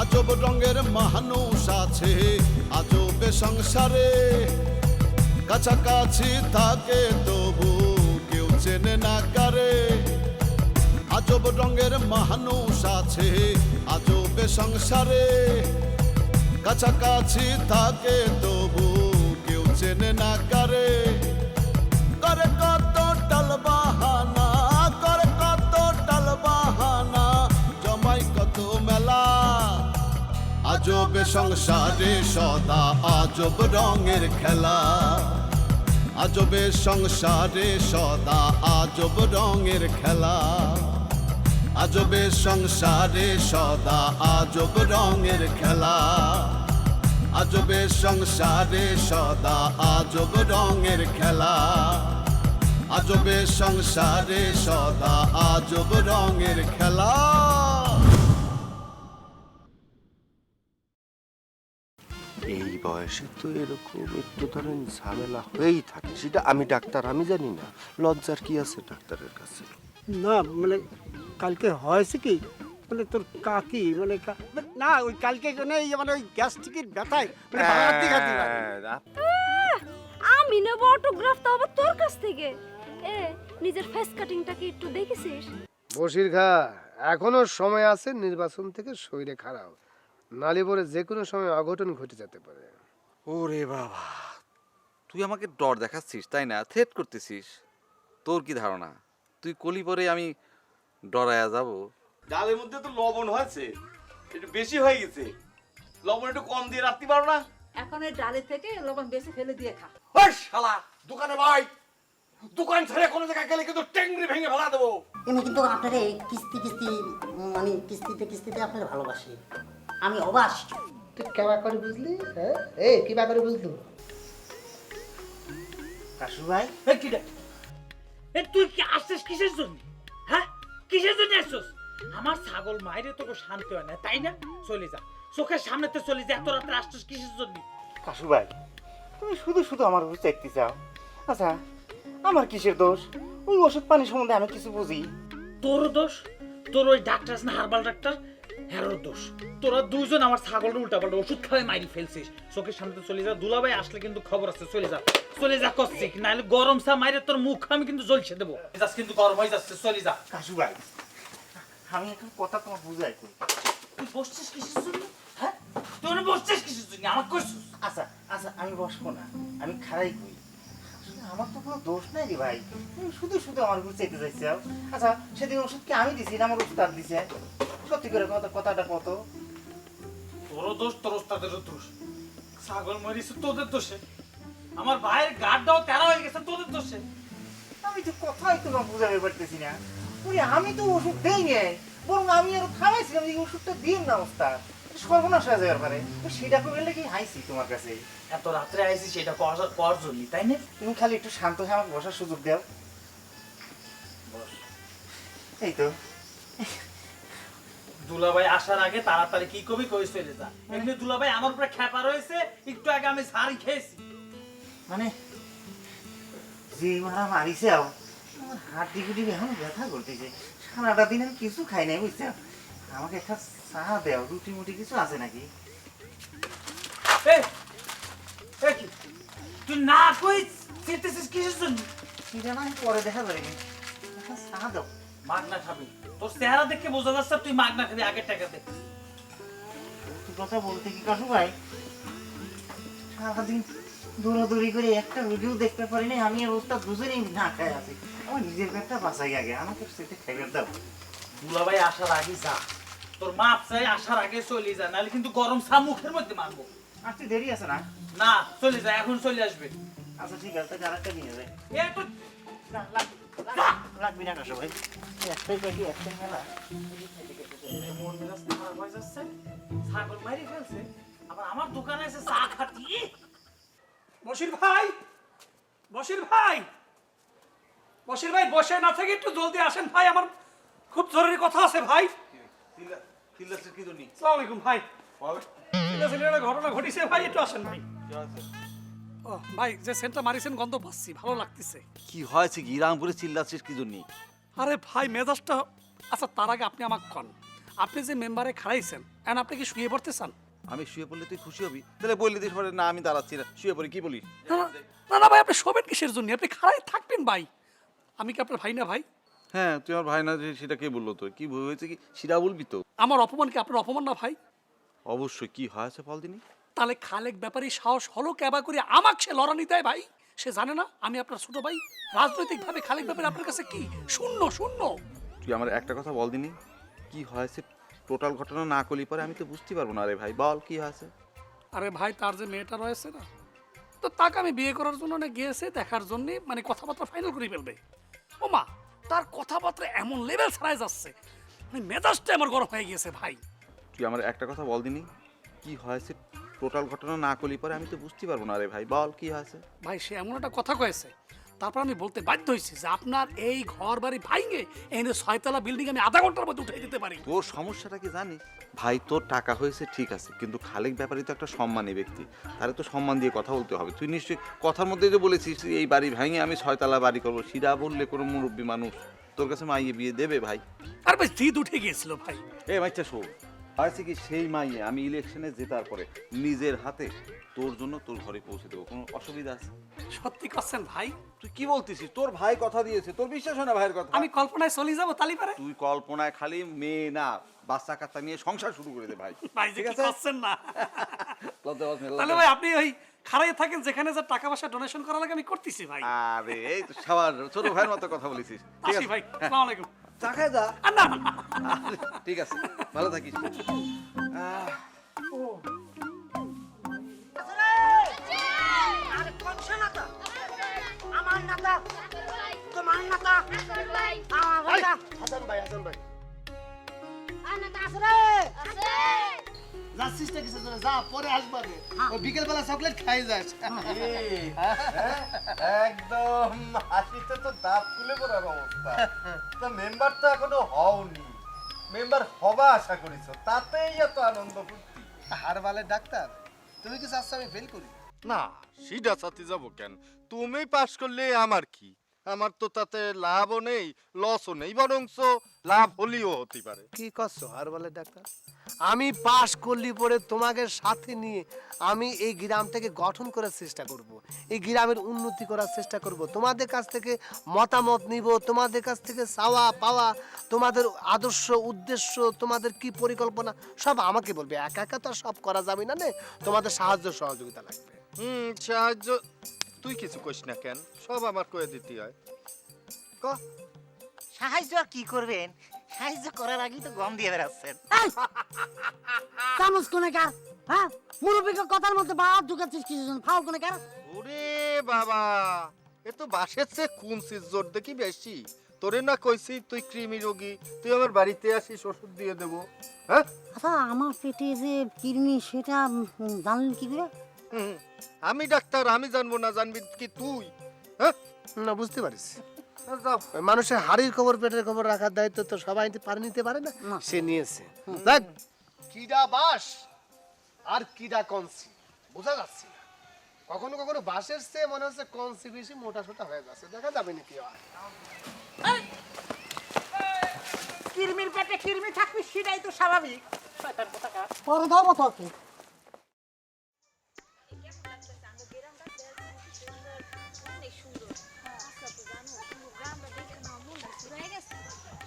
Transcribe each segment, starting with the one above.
আজব রঙের মানুষ আছে আজবে সংসারে, কাছাকাছি থাকে তবু কেউ চেনে না কারে। আজব রঙের মানুষ আছে আজবে সংসারে, কাছাকাছি থাকে তবু কেউ চেনে না কারে। করে কত টাল বাহানা, করে কত টাল বাহানা, জমাই কত মেলা। আজবে সংসারে সদা আজব রঙের খেলা, আজবে সংসারে সদা আজব রঙের খেলা, আজবে সংসারে সদা আজব রঙের খেলা, আজবে সংসারে সদা আজব রঙের খেলা, আজবে সংসারে সদা আজব রঙের খেলা। এই বয়সে তো এরকম একটু ধরেন ঝামেলা হয়েই থাকে, সেটা আমি ডাক্তার, আমি জানি না। লজ্জার কি আছে ডাক্তারের কাছে? না মানে কালকে হয়েছে কি, মানে তোর কাকি মানে না ওই কালকে মানে ওই গ্যাস্ট্রিকের ব্যথায় মানে ভাড়াটি খাতি আমি নেব অটোগ্রাফ তো আবার তোর কাছ থেকে। এ নিজের ফেস কাটিংটা কি একটু দেখেছিস? বসির খা, এখনো সময় আছে নির্বাচন থেকে শরীরে খারাপ, নালি পরে যে কোনো সময় অঘটন ঘটে যেতে পারে। ওরে বাবা, তুই আমাকে ডর দেখাচ্ছিস তাই না, থ্রেট করতেছিস? তোর কি ধারণা তুই কলি পরে আমি ডরায়া যাব? ডালের মধ্যে তো লবণ হয়েছে, একটু বেশি হয়ে গেছে, লবণ একটু কম দিয়ে রাখতে পারো না? এখন এই ডালের থেকে লবণ বেশি ফেলে দিয়ে খা। ওই শালা দোকানে ভাই, দোকান ছেড়ে কোনো জায়গায় গেলে কিন্তু টেংরি ভেঙে ফেলা দেবো। এমনি কিন্তু আপনার এই কিস্তি কিস্তি মানে কিস্তিতে কিস্তিতে আপনার ভালোবাসি আমি অবাস। তুই কেবা করে বুঝলি? হ্যাঁ এই কিবা করে বুঝলু? কাশু ভাই তুই কি আসছিস কিসের জন্য? হ্যাঁ কিসের জন্য আসছিস? আমার ছাগল মাইরে তোকে শান্তি হয় না তাই না? চলে যা, চোখের সামনেতে চলে যা। এত রাত্রে আসছিস কিসের জন্য? কাশু ভাই তুমি শুধু শুধু আমার উপর চাইতে চাও। আচ্ছা আমার কিসের দোষ? ওই ওষুধ পানি সম্বন্ধে আমি কিছু বুঝি। তোর দোষ? তোর ওই ডাক্তার না হারবাল ডাক্তার, হ্যারোর দোষ। তোরা দুজন আমার ছাগলের উল্টাপাল্টা ওষুধ খাওয়াই মাইরি ফেলছিস। চোখের সামনে চলে যা, দুলাভাই আসলে কিন্তু খবর আছে। চলে যা, চলে যা করছিস, নাহলে গরম চা মাইরে তোর মুখ আমি কিন্তু জ্বলছে দেবো। যাস কিন্তু গরম হয়ে যাচ্ছে, চলে যা। কাশু ভাই আমি একটা কথা তোমার বুঝাই কই। তুই বসছিস কিসের জন্য? হ্যাঁ তুই বসছিস কিসের জন্য আমার কইছিস? আচ্ছা আচ্ছা আমি বসবো না, আমি খারাই কই। আমার তো কোনো দোষ নাই রে ভাই, তুমি শুধু শুধু আমার উপর চেতে যাইছে। আচ্ছা সেদিন ওষুধ কি আমি দিছি না আমার উস্তাদ দিছে? সত্যি করে কথাটা কত? তোরও দোষ, তোর ওস্তাদেরও দোষ। ছাগল মরিছে তোদের দোষে, আমার ভাইয়ের গাড়টাও তেরা হয়ে গেছে তোদের দোষে। আমি তো কথাই তোমার বুঝাতে পারতেছি না। ওই আমি তো ওষুধ দেই নাই, বরং আমি আরো থামাইছিলাম যে ওষুধটা দিন না ওস্তাদ, সর্বনাশ হয়ে যাওয়ার পারে। সেটা করলে কি হাইছি তোমার কাছে? এত রাত্রে আইছি সেটা করার জন্য তাই না? তুমি খালি একটু শান্ত হয়ে আমাকে বসার সুযোগ দাও। এই তো দুলাভাই আসার আগে তাড়াতাড়ি কি কবি কই চলে যা। এমনি দুলাভাই আমার উপরে খেপা রয়েছে, একটু আগে আমি সারি খেয়েছি। মানে যে মারা মারিছে আমার হাত দিকে এখন ব্যথা করতেছে। সারাটা দিন আমি কিছু খাই নাই বুঝছো। আমাকে একটা চা দেও, রুটি মুটি কিছু আছে নাকি? তুই না কই চেতেছিস কিসের জন্য? সেটা না পরে দেখা যাবে, একটা চা দাও। মাগনা খাবি? তোর চেহারা দেখে বোঝা যাচ্ছে তুই মাগনা খাবি, আগের টাকা দে। সত্যি কথা বলতে কি কাশু ভাই, সারাদিন দৌড়াদৌড়ি করে একটা রুটিও দেখতে পারিনি। আমি আর ওস্তাদ দুজনেই না খাই আছি। আমার নিজের পেটটা বাঁচাই আগে, আমাকে সেটা খাইবার দাও। দুলাভাই আসার আগে যা, তোর মাপ চাই আসার আগে চলে যা, নাহলে কিন্তু গরম চা মুখের মধ্যে মারবো। আসতে দেরি আছে না? না চলে যা, এখন চলে আসবে। আচ্ছা ঠিক আছে, তাহলে আরেকটা নিয়ে যাই। না লাগবি না কাশু ভাই, একটাই পাখি একটাই মেলা। মন মেজাজ খারাপ হয়ে যাচ্ছে, ছাগল মারি ফেলছে, আবার আমার দোকানে এসে চা খাচ্ছি। বশির ভাই, বশির ভাই, বশির ভাই বসে না থেকে একটু জলদি আসেন ভাই, আমার খুব জরুরি কথা আছে ভাই। আসসালামু আলাইকুম ভাই। একটা ঘটনা ঘটিছে ভাই, একটু আসেন ভাই। ও ভাই, যে সেন্টটা মারিছেন গন্ধ পাচ্ছি, ভালো লাগতেছে। কি হয়েছে কি রামপুরে চিল্লাচ্ছিস কি জন্য? আরে ভাই মেজাজটা, আচ্ছা তার আগে আপনি আমাকে কন, আপনি যে মেম্বারে খাড়াইছেন এখন আপনি কি শুয়ে পড়তে চান? আমি শুয়ে পড়লে তুই খুশি হবি? তাহলে বললি দিস পরে না আমি দাঁড়াচ্ছি না, শুয়ে পড়ি, কি বলিস? না না, না না ভাই, আপনি শোবেন কিসের জন্য? আপনি খাড়াই থাকবেন ভাই। আমি কি আপনার ভাই না ভাই? হ্যাঁ, তুই আমার ভাই না, সেটা কে বললো তোর? কি হয়েছে কি সেটা বলবি তো? আমার অপমান কি আপনার অপমান না ভাই? অবশ্যই। কি হয়েছে বল দিনি? তাহলে খালেক ব্যাপারী সাহস হলো কেবা করে আমাকে সে লড়ানি দেয় ভাই? সে জানে না আমি আপনার ছোট ভাই? রাজনৈতিকভাবে খালেক ব্যাপারী আপনার কাছে কি শূন্য শূন্য? তুই আমার একটা কথা বল দিনি, কি হয়েছে? টোটাল ঘটনা না করলি পরে আমি তো বুঝতে পারবো না রে ভাই, বল কি হয়েছে? আরে ভাই, তার যে মেয়েটা রয়েছে না, তো তাকে আমি বিয়ে করার জন্য না গিয়েছে দেখার জন্য, মানে কথাবার্তা ফাইনাল করে ফেলবে। ও মা, তার কথাবার্তা এমন লেভেল ছাড়াই যাচ্ছে, মানে মেজাজটা আমার গরম হয়ে গিয়েছে ভাই। তুই আমার একটা কথা বল দিনি, কি হয়েছে? টোটাল ঘটনা না করলি পরে আমি তো বুঝতে পারবো না রে ভাই, বল কি হয়েছে? ভাই সে এমন একটা কথা কয়েছে, তারপর আমি বলতে বাধ্য হয়েছি যে আপনার এই ঘর বাড়ি ভাইঙে এনে 6 তলা বিল্ডিং আমি আধা ঘন্টার মধ্যে উঠে দিতে পারি। তোর সমস্যাটা কি জানিস ভাই? তোর টাকা হয়েছে ঠিক আছে, কিন্তু খালেক ব্যাপারী তো একটা সম্মানী ব্যক্তি, তাহলে তো সম্মান দিয়ে কথা বলতে হবে। তুই নিশ্চয়ই কথার মধ্যে যে বলেছিস এই বাড়ি ভেঙে আমি 6 তলা বাড়ি করবো, সেটা বললে কোনো মুরব্বী মানুষ তোর কাছে মাইয়ে বিয়ে দেবে ভাই? আর ভাই জিদ উঠে গিয়েছিল ভাই। এ বাচ্চা শো, হয়েছে কি সেই মাইয়ে আমি ইলেকশনে জেতার পরে নিজের হাতে তোর জন্য তোর ঘরে পৌঁছে দেবো, কোনো অসুবিধা আছে? সত্যি করছেন ভাই? তুই কি বলতেছিস? তোর ভাই কথা দিয়েছে, তোর বিশ্বাস হয় না ভাইয়ের কথা? আমি কল্পনায় চলে যাবো তালি পারে? তুই কল্পনায় খালি মেয়ে না, বাচ্চা কাচ্চা নিয়ে সংসার শুরু করে দে ভাই। ভাই ঠিক আছে করছেন না? লজ্জা পাস না, লজ্জা তাহলে ভাই আপনি ওই খাড়াই থাকেন যেখানে যে টাকা পয়সা ডোনেশন করা লাগে আমি করতেছি ভাই। আরে এই তো সবার ছোট ভাইয়ের মতো কথা বলেছিস। ঠিক আসি আছে ভাই, আসসালামু আলাইকুম। চা খাই যা। আর না না, ঠিক আছে, ভালো থাকিস। আমার নাতা, তোমার নাতা, আমার নাতা। হাসান ভাই, হাসান ভাই, আর নাতা আছে রে? যাচ্ছিস না কিছু জন্য? যা, পরে আসবানে। ও বিকেল বেলা চকলেট খাই যাস। একদম হাসিতে তো দাঁত খুলে পড়ার অবস্থা। তা মেম্বার তো এখনো হওনি, মেম্বার হবা আশা করিস, তাতেই এত আনন্দ ফুর্তি। হারবালের ডাক্তার, তুমি কি চাচ্ছ আমি ফেল করি? না, সিধা সাথে যাবো কেন? তুমি পাশ করলে আমার কি? আমার তো তাতে লাভও নেই লসও নেই, বরঞ্চ লাভ হলেও হতে পারে। কি করছো হারবালের ডাক্তার? আমি পাশ করলি পরে তোমাকে সাথে নিয়ে আমি এই গ্রাম থেকে গঠন করার চেষ্টা করব, এই গ্রামের উন্নতি করার চেষ্টা করব, তোমাদের কাছ থেকে মতামত নিব, তোমাদের কাছ থেকে চাওয়া পাওয়া, তোমাদের আদর্শ উদ্দেশ্য, তোমাদের কি পরিকল্পনা সব আমাকে বলবে। একা একা তো আর সব করা যাবে না, তোমাদের সাহায্য সহযোগিতা লাগবে। সাহায্য তুই কিছু কইস না কেন? সব আমার কয়ে দিতে হয়। ক সাহায্য আর কি করবেন? সাহায্য করার আগেই তো গম দিয়ে বেড়াচ্ছেন। চামচ কোনে কার? হ্যাঁ, মুরব্বীকে কথার মধ্যে বাদ ঢুকাচ্ছিস কিছু জন, ফাউল কোনে কার? ওরে বাবা, এ তো বাসের চেয়ে কোন চিজ জোর দেখি বেশি। তোরে না কইছি তুই কৃমি রোগী, তুই আমার বাড়িতে আসিস ওষুধ দিয়ে দেবো? হ্যাঁ, আচ্ছা, আমার পেটে যে কৃমি সেটা জানলেন কি করে? আমি ডাক্তার, আমি জানবো না? জানবি কি তুই? হ্যাঁ, না, বুঝতে পারিস, যাও। ওই মানুষের হাড়ির খবর পেটের খবর রাখার দায়িত্ব তো সবাই নিতে পারে না, সে নিয়েছে। দেখ, কিডা বাস আর কিডা কনসি বোঝা যাচ্ছে না। কখনো কখনো বাসের চেয়ে মনে হচ্ছে কনসি বেশি মোটা সোটা হয়ে যাচ্ছে, দেখা যাবে না কি হয়। কিরমির পেটে কিরমি থাকবি, সেটাই তো স্বাভাবিক। শয়তান কোথাকার। পরে ধরবো তোকে।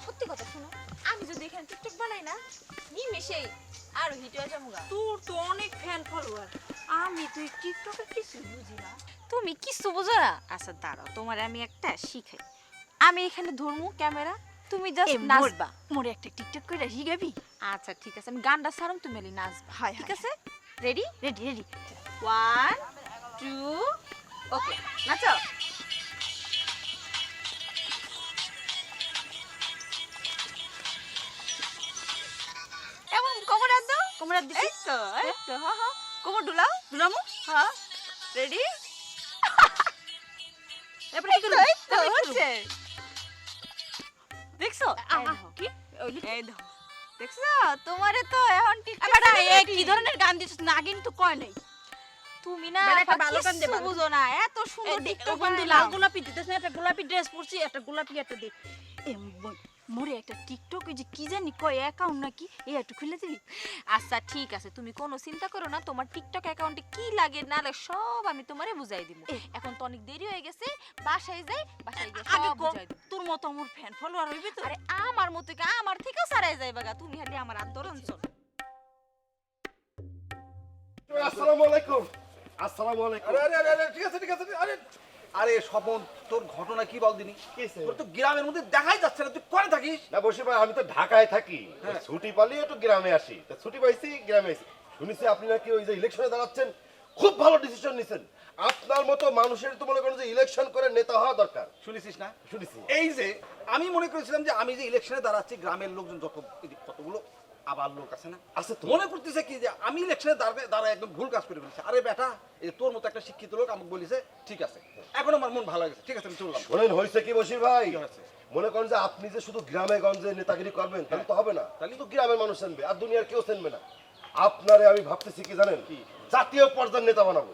সত্যি কথা শোনো, আমি যদি এখানে টিকটক বানাই না, নিমেষেই আরো হিট হয়ে যাবো। তোর তো অনেক ফ্যান ফলোয়ার, আমি তো এই টিকটকে কিছু বুঝি না। তুমি কিছু বোঝো না? আচ্ছা দাঁড়াও, তোমার আমি একটা শিখাই। আমি এখানে ধরমু ক্যামেরা, তুমি জাস্ট নাচবা। মোরে একটা টিকটক করে শিখাবি? আচ্ছা ঠিক আছে, আমি গানটা ছাড়াম, তুমি এলি নাচবা। ঠিক আছে? রেডি রেডি রেডি 1 2 ওকে, নাচো। এমন কোমর হাত দাও, কোমর হাত দিছি তো, এই তো, হ্যাঁ হ্যাঁ, কোমর দুলাও, দুলামু, হ্যাঁ রেডি। এবারে কি করব? এই তো হচ্ছে, দেখছো? কি এই দাও, দেখছো? তোমারে তো এখন টিকটক এই কি ধরনের গান দিছিস? না কিন্তু কয় নাই তুমি না, একটা ভালো গান দে, বুঝো না, এত সুন্দর টিকটক বন্ধু বানাইলাম। লাল গোলাপি দিতেছ না, একটা গোলাপি ড্রেস পরছি, একটা গোলাপি একটা দে। মোরে একটা টিকটক ওই যে কি জানি কয় অ্যাকাউন্ট নাকি এই একটু খুলে দিবি? আচ্ছা ঠিক আছে, তুমি কোনো চিন্তা করো না, তোমার টিকটক অ্যাকাউন্টে কি লাগে না লাগে সব আমি তোমারে বুঝাই দিব। এখন তো অনেক দেরি হয়ে গেছে, বাসায় যাই, বাসায় গিয়ে আগে সব কর, বুঝাই দিব। তোর মতো আমার ফ্যান ফলোয়ার হইবে তো? আরে আমার মতো কি, আমার থেকেও সারাই যাইবা গা, তুমি খালি আমার আন্দোলন চল। আসসালামু আলাইকুম। আসসালামু আলাইকুম। আরে আরে আরে ঠিক আছে ঠিক আছে আরে আরে স্বপন তোর ঘটনা কি বল দিনি? তোর তো গ্রামের মধ্যে দেখাই যাচ্ছে না, তুই কোথায় থাকিস? না বসে ভাই, আমি তো ঢাকায় থাকি, ছুটি পালিয়ে একটু গ্রামে আসি, তা ছুটি পাইছি গ্রামে আসি। শুনেছি আপনি নাকি ওই যে ইলেকশনে দাঁড়াচ্ছেন, খুব ভালো ডিসিশন নিছেন। আপনার মতো মানুষের তো মনে করেন যে ইলেকশন করে নেতা হওয়া দরকার। শুনেছিস না? শুনেছি। এই যে আমি মনে করেছিলাম যে আমি যে ইলেকশনে দাঁড়াচ্ছি, গ্রামের লোকজন যত এই যে কতগুলো আবার লোক আছে না, আছে তো। মনে করতেছে কি যে আমি ইলেকশনে দাঁড়ায় একদম ভুল কাজ করে ফেলেছি। আরে বেটা, এই তোর মতো একটা শিক্ষিত লোক আমাকে বলেছে, ঠিক আছে, এখন আমার মন ভালো গেছে, ঠিক আছে আমি চললাম। শোনেন হয়েছে কি বসির ভাই, কি হয়েছে? মনে করেন যে আপনি যে শুধু গ্রামে গঞ্জে নেতাগিরি করবেন তাহলে তো হবে না, তাহলে তো গ্রামের মানুষ চেনবে আর দুনিয়ার কেউ চেনবে না। আপনারে আমি ভাবতেছি কি জানেন, জাতীয় পর্যায়ের নেতা বানাবো।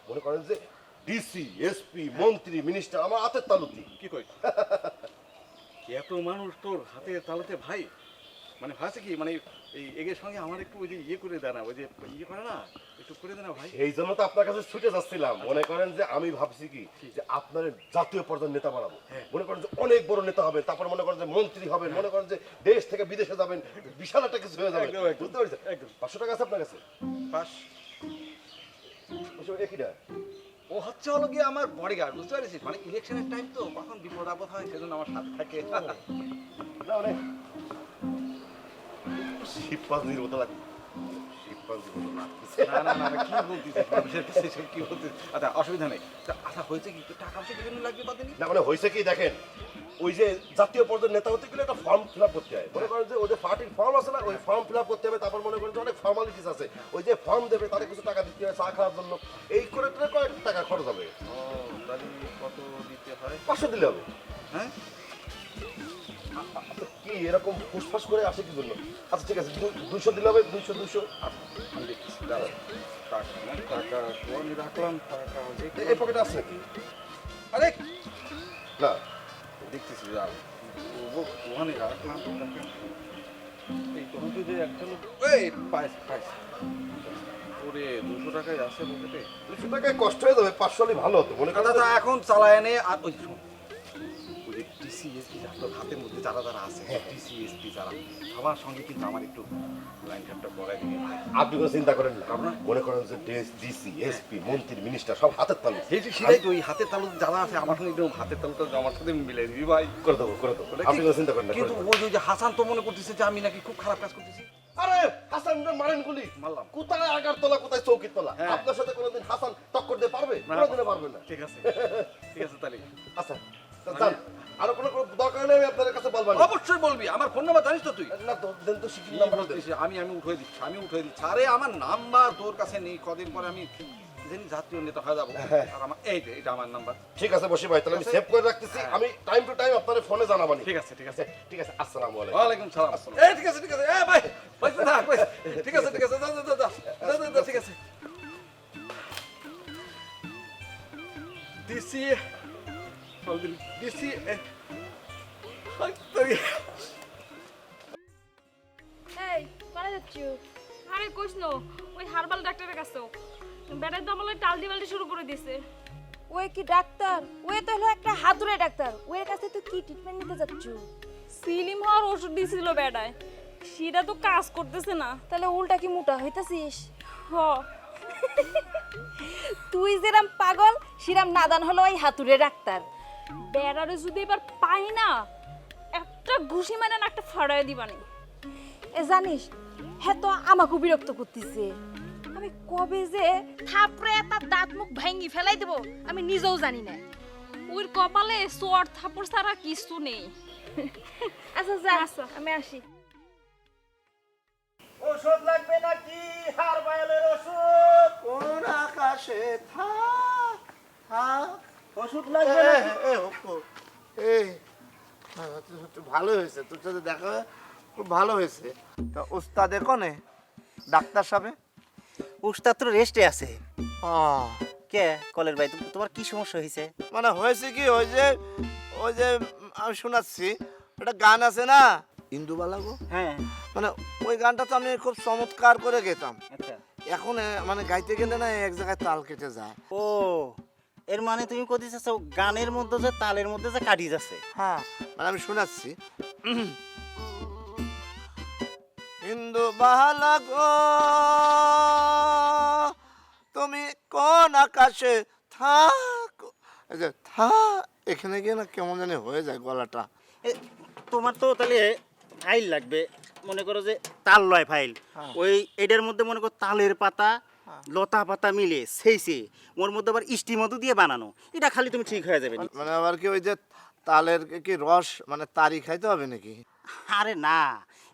মনে করেন যে ডিসি, এসপি, মন্ত্রী, মিনিস্টার আমার হাতের তালুতে। কি কই এত মানুষ তোর হাতে তালুতে ভাই? মানে ভাবছে কি, মানে এই এগের সঙ্গে আমার একটু ওই যে ইয়ে করে দেয় না, ওই যে ইয়ে করে না, একটু করে দেয় না ভাই। এই জন্য তো আপনার কাছে ছুটে যাচ্ছিলাম। মনে করেন যে আমি ভাবছি কি যে আপনার জাতীয় পর্যায়ের নেতা বানাবো। মনে করেন যে অনেক বড় নেতা হবেন, তারপর মনে করেন যে মন্ত্রী হবেন, মনে করেন যে দেশ থেকে বিদেশে যাবেন, বিশাল একটা কিছু হয়ে যাবে। বুঝতে পারছেন? 500 টাকা আছে আপনার কাছে? পাস একইটা। ও হচ্ছে হলো গিয়ে আমার বডিগার্ড, বুঝতে পারছিস? মানে ইলেকশনের টাইম তো, কখন বিপদ আপদ হয় সেজন্য আমার সাথে থাকে। না মানে শিবপাঞ্জির মতো লাগে। শিবপাঞ্জির মতো লাগতেছে। না না না, কি বলতিস মানুষের কাছে সব কি বলতিস? আচ্ছা অসুবিধা নেই। আচ্ছা হয়েছে কি, তোর টাকা পয়সা বিভিন্ন লাগবে বাদেনি? না মানে হয়েছে কি দেখেন, ওই যে জাতীয় পর্যায়ের নেতা হতে গেলে একটা ফর্ম ফিল আপ করতে হয়। মনে করেন যে ওই যে পার্টির ফর্ম আছে না, ওই ফর্ম ফিল আপ করতে হবে। তারপর মনে করেন যে অনেক ফর্মালিটিস আছে, ওই যে ফর্ম দেবে তাদের কিছু টাকা দিতে হয় চা খাওয়ার জন্য। এই করে টোরে কয়েক টাকা খরচ হবে। ও তাহলে কত দিতে হয়? 500 দিলে হবে। হ্যাঁ আচ্ছা, কি এরকম ফুসফাস করে আসে কি জন্য? আচ্ছা ঠিক আছে, 200 দিলে হবে। 200 আমি দেখতেছি, দাঁড়া। টাকা আমি রাখলাম, টাকা এই পকেটে আছে নাকি? আরে না দেখতেছি, ওখানে রাখলাম। এই তোমাকে যে একটা লোক এই পাইস ওরে 200 টাকায় আছে পকেটে। 200 টাকায় কষ্ট হয়ে যাবে, 500 হলে ভালো হতো। মনে করেন দাদা এখন চালায় নে। আর ওই শোন, ওই যে টিসিএসপি তোর হাতের মধ্যে যারা যারা আছে, টিসিএসপি যারা, সবার সঙ্গে কিন্তু আমার একটু লাইন ঘাটটা করাই দিবি ভাই। আপনি কোনো চিন্তা করেন না। আপনার? মনে করেন যে ডিসি, এসপি, মন্ত্রী, মিনিস্টার সব হাতের তালু। সেটাই তো, ওই হাতের তালু যারা আছে আমার সঙ্গে একদম হাতের তালুটা আমার সাথে মিলে দিবি ভাই। করে দেবো, করে দেবো। আপনি কোনো চিন্তা করেন না। কিন্তু ওই যে হাসান তো মনে করতেছে যে আমি নাকি খুব খারাপ কাজ করতেছি। আরে হাসান মারেন গুলি মারলাম। কোথায় আগারতলা, কোথায় চৌকিতলা। হ্যাঁ। আপনার সাথে কোনোদিন হাসান টক্কর দিয়ে পারবে? কোনোদিনও পারবে না। ঠিক আছে ঠিক আছে তাহলে আচ্ছা তা যান, আরো কোনো দরকার নেই, আমি আপনাদের কাছে বলবো না। অবশ্যই বলবি। আমার ফোন নাম্বার জানিস তো তুই? না তো দেন তো, শিখিয়ে কি নাম্বার দেন। বলতেছিস? আমি উঠে দিচ্ছি, আরে আমার নাম্বার তোর কাছে নেই, কদিন পরে আমি জানি জাতীয় নেতা হয়ে যাবো। আর আমার এটা আমার নাম্বার। ঠিক আছে বসে ভাই, তাহলে আমি সেভ করে রাখতেছি। আমি টাইম টু টাইম আপনাদের ফোনে জানাবানি। ঠিক আছে ঠিক আছে ঠিক আছে, আসসালামু আলাইকুম। ওয়ালাইকুম সালাম। এই ঠিক আছে ঠিক আছে, এ ভাই পয়সা থাক, ঠিক আছে ঠিক আছে, দাদা ঠিক আছে। ডিসি ডিসি এই কোথায় যাচ্ছ? আরে কইস না, ওই হারবাল ডাক্তারের কাছে বেটার তো আমার টালদি বালতি শুরু করে দিছে। ওই কি ডাক্তার? ওই তো হলো একটা হাতুড়ে ডাক্তার। ওর কাছে তুই কি ট্রিটমেন্ট নিতে যাচ্ছ? সিলিম হওয়ার ওষুধ দিছিল বেটায়, সেটা তো কাজ করতেছে না। তাহলে উল্টা কি মোটা হইতাছিস? হ তুই যেরাম পাগল সেরাম নাদান হলো ওই হাতুড়ে ডাক্তার। বেড়ারে যদি এবার পাই না, একটা ঘুষি মানে না একটা ফাড়ায় দিবানি। এ জানিস, হ্যাঁ তো আমাকে বিরক্ত করতেছে। আমি কবে যে থাপড়ে তার দাঁত মুখ ভাঙ্গি ফেলাই দেব আমি নিজেও জানি না। ওর কপালে সোয়ার থাপড় ছাড়া কিছু নেই। আচ্ছা যা, আমি আসি। ওষুধ লাগবে নাকি? হারবালের ওষুধ কোন আকাশে থাক থাক, ওষুধ লাগবে নাকি? ভালো হয়েছে, তোর সাথে দেখা হয়ে খুব ভালো হয়েছে। তা উস্তাদের কোনে ডাক্তার সাহেব? উস্তাদ তো রেস্টে আছে। কে কলের ভাই, তোমার কি সমস্যা হয়েছে? মানে হয়েছে কি, ওই যে আমি শোনাচ্ছি, একটা গান আছে না ইন্দুবালা গো, হ্যাঁ মানে ওই গানটা তো আমি খুব চমৎকার করে গেতাম। আচ্ছা। এখন মানে গাইতে গেলে না এক জায়গায় তাল কেটে যায়। ও এর মানে তুমি কইতে চাচ্ছ গানের মধ্যে যে তালের মধ্যে যে কাটি যাচ্ছে। হ্যাঁ মানে আমি শোনাচ্ছি। ইন্দুবালা গো তুমি কোন আকাশে থাকো, এই যে থা এখানে গিয়ে না কেমন জানি হয়ে যায় গলাটা। তোমার তো তাহলে ফাইল লাগবে, মনে করো যে তাল লয় ফাইল, ওই এটার মধ্যে মনে করো তালের পাতা লতা পাতা মিলে সেইছে ওর মধ্যে আবার ইষ্টি মধু দিয়ে বানানো, এটা খালি তুমি ঠিক হয়ে যাবে। মানে আবার কি ওই যে তালের কি রস মানে তারি খাইতে হবে নাকি? আরে না,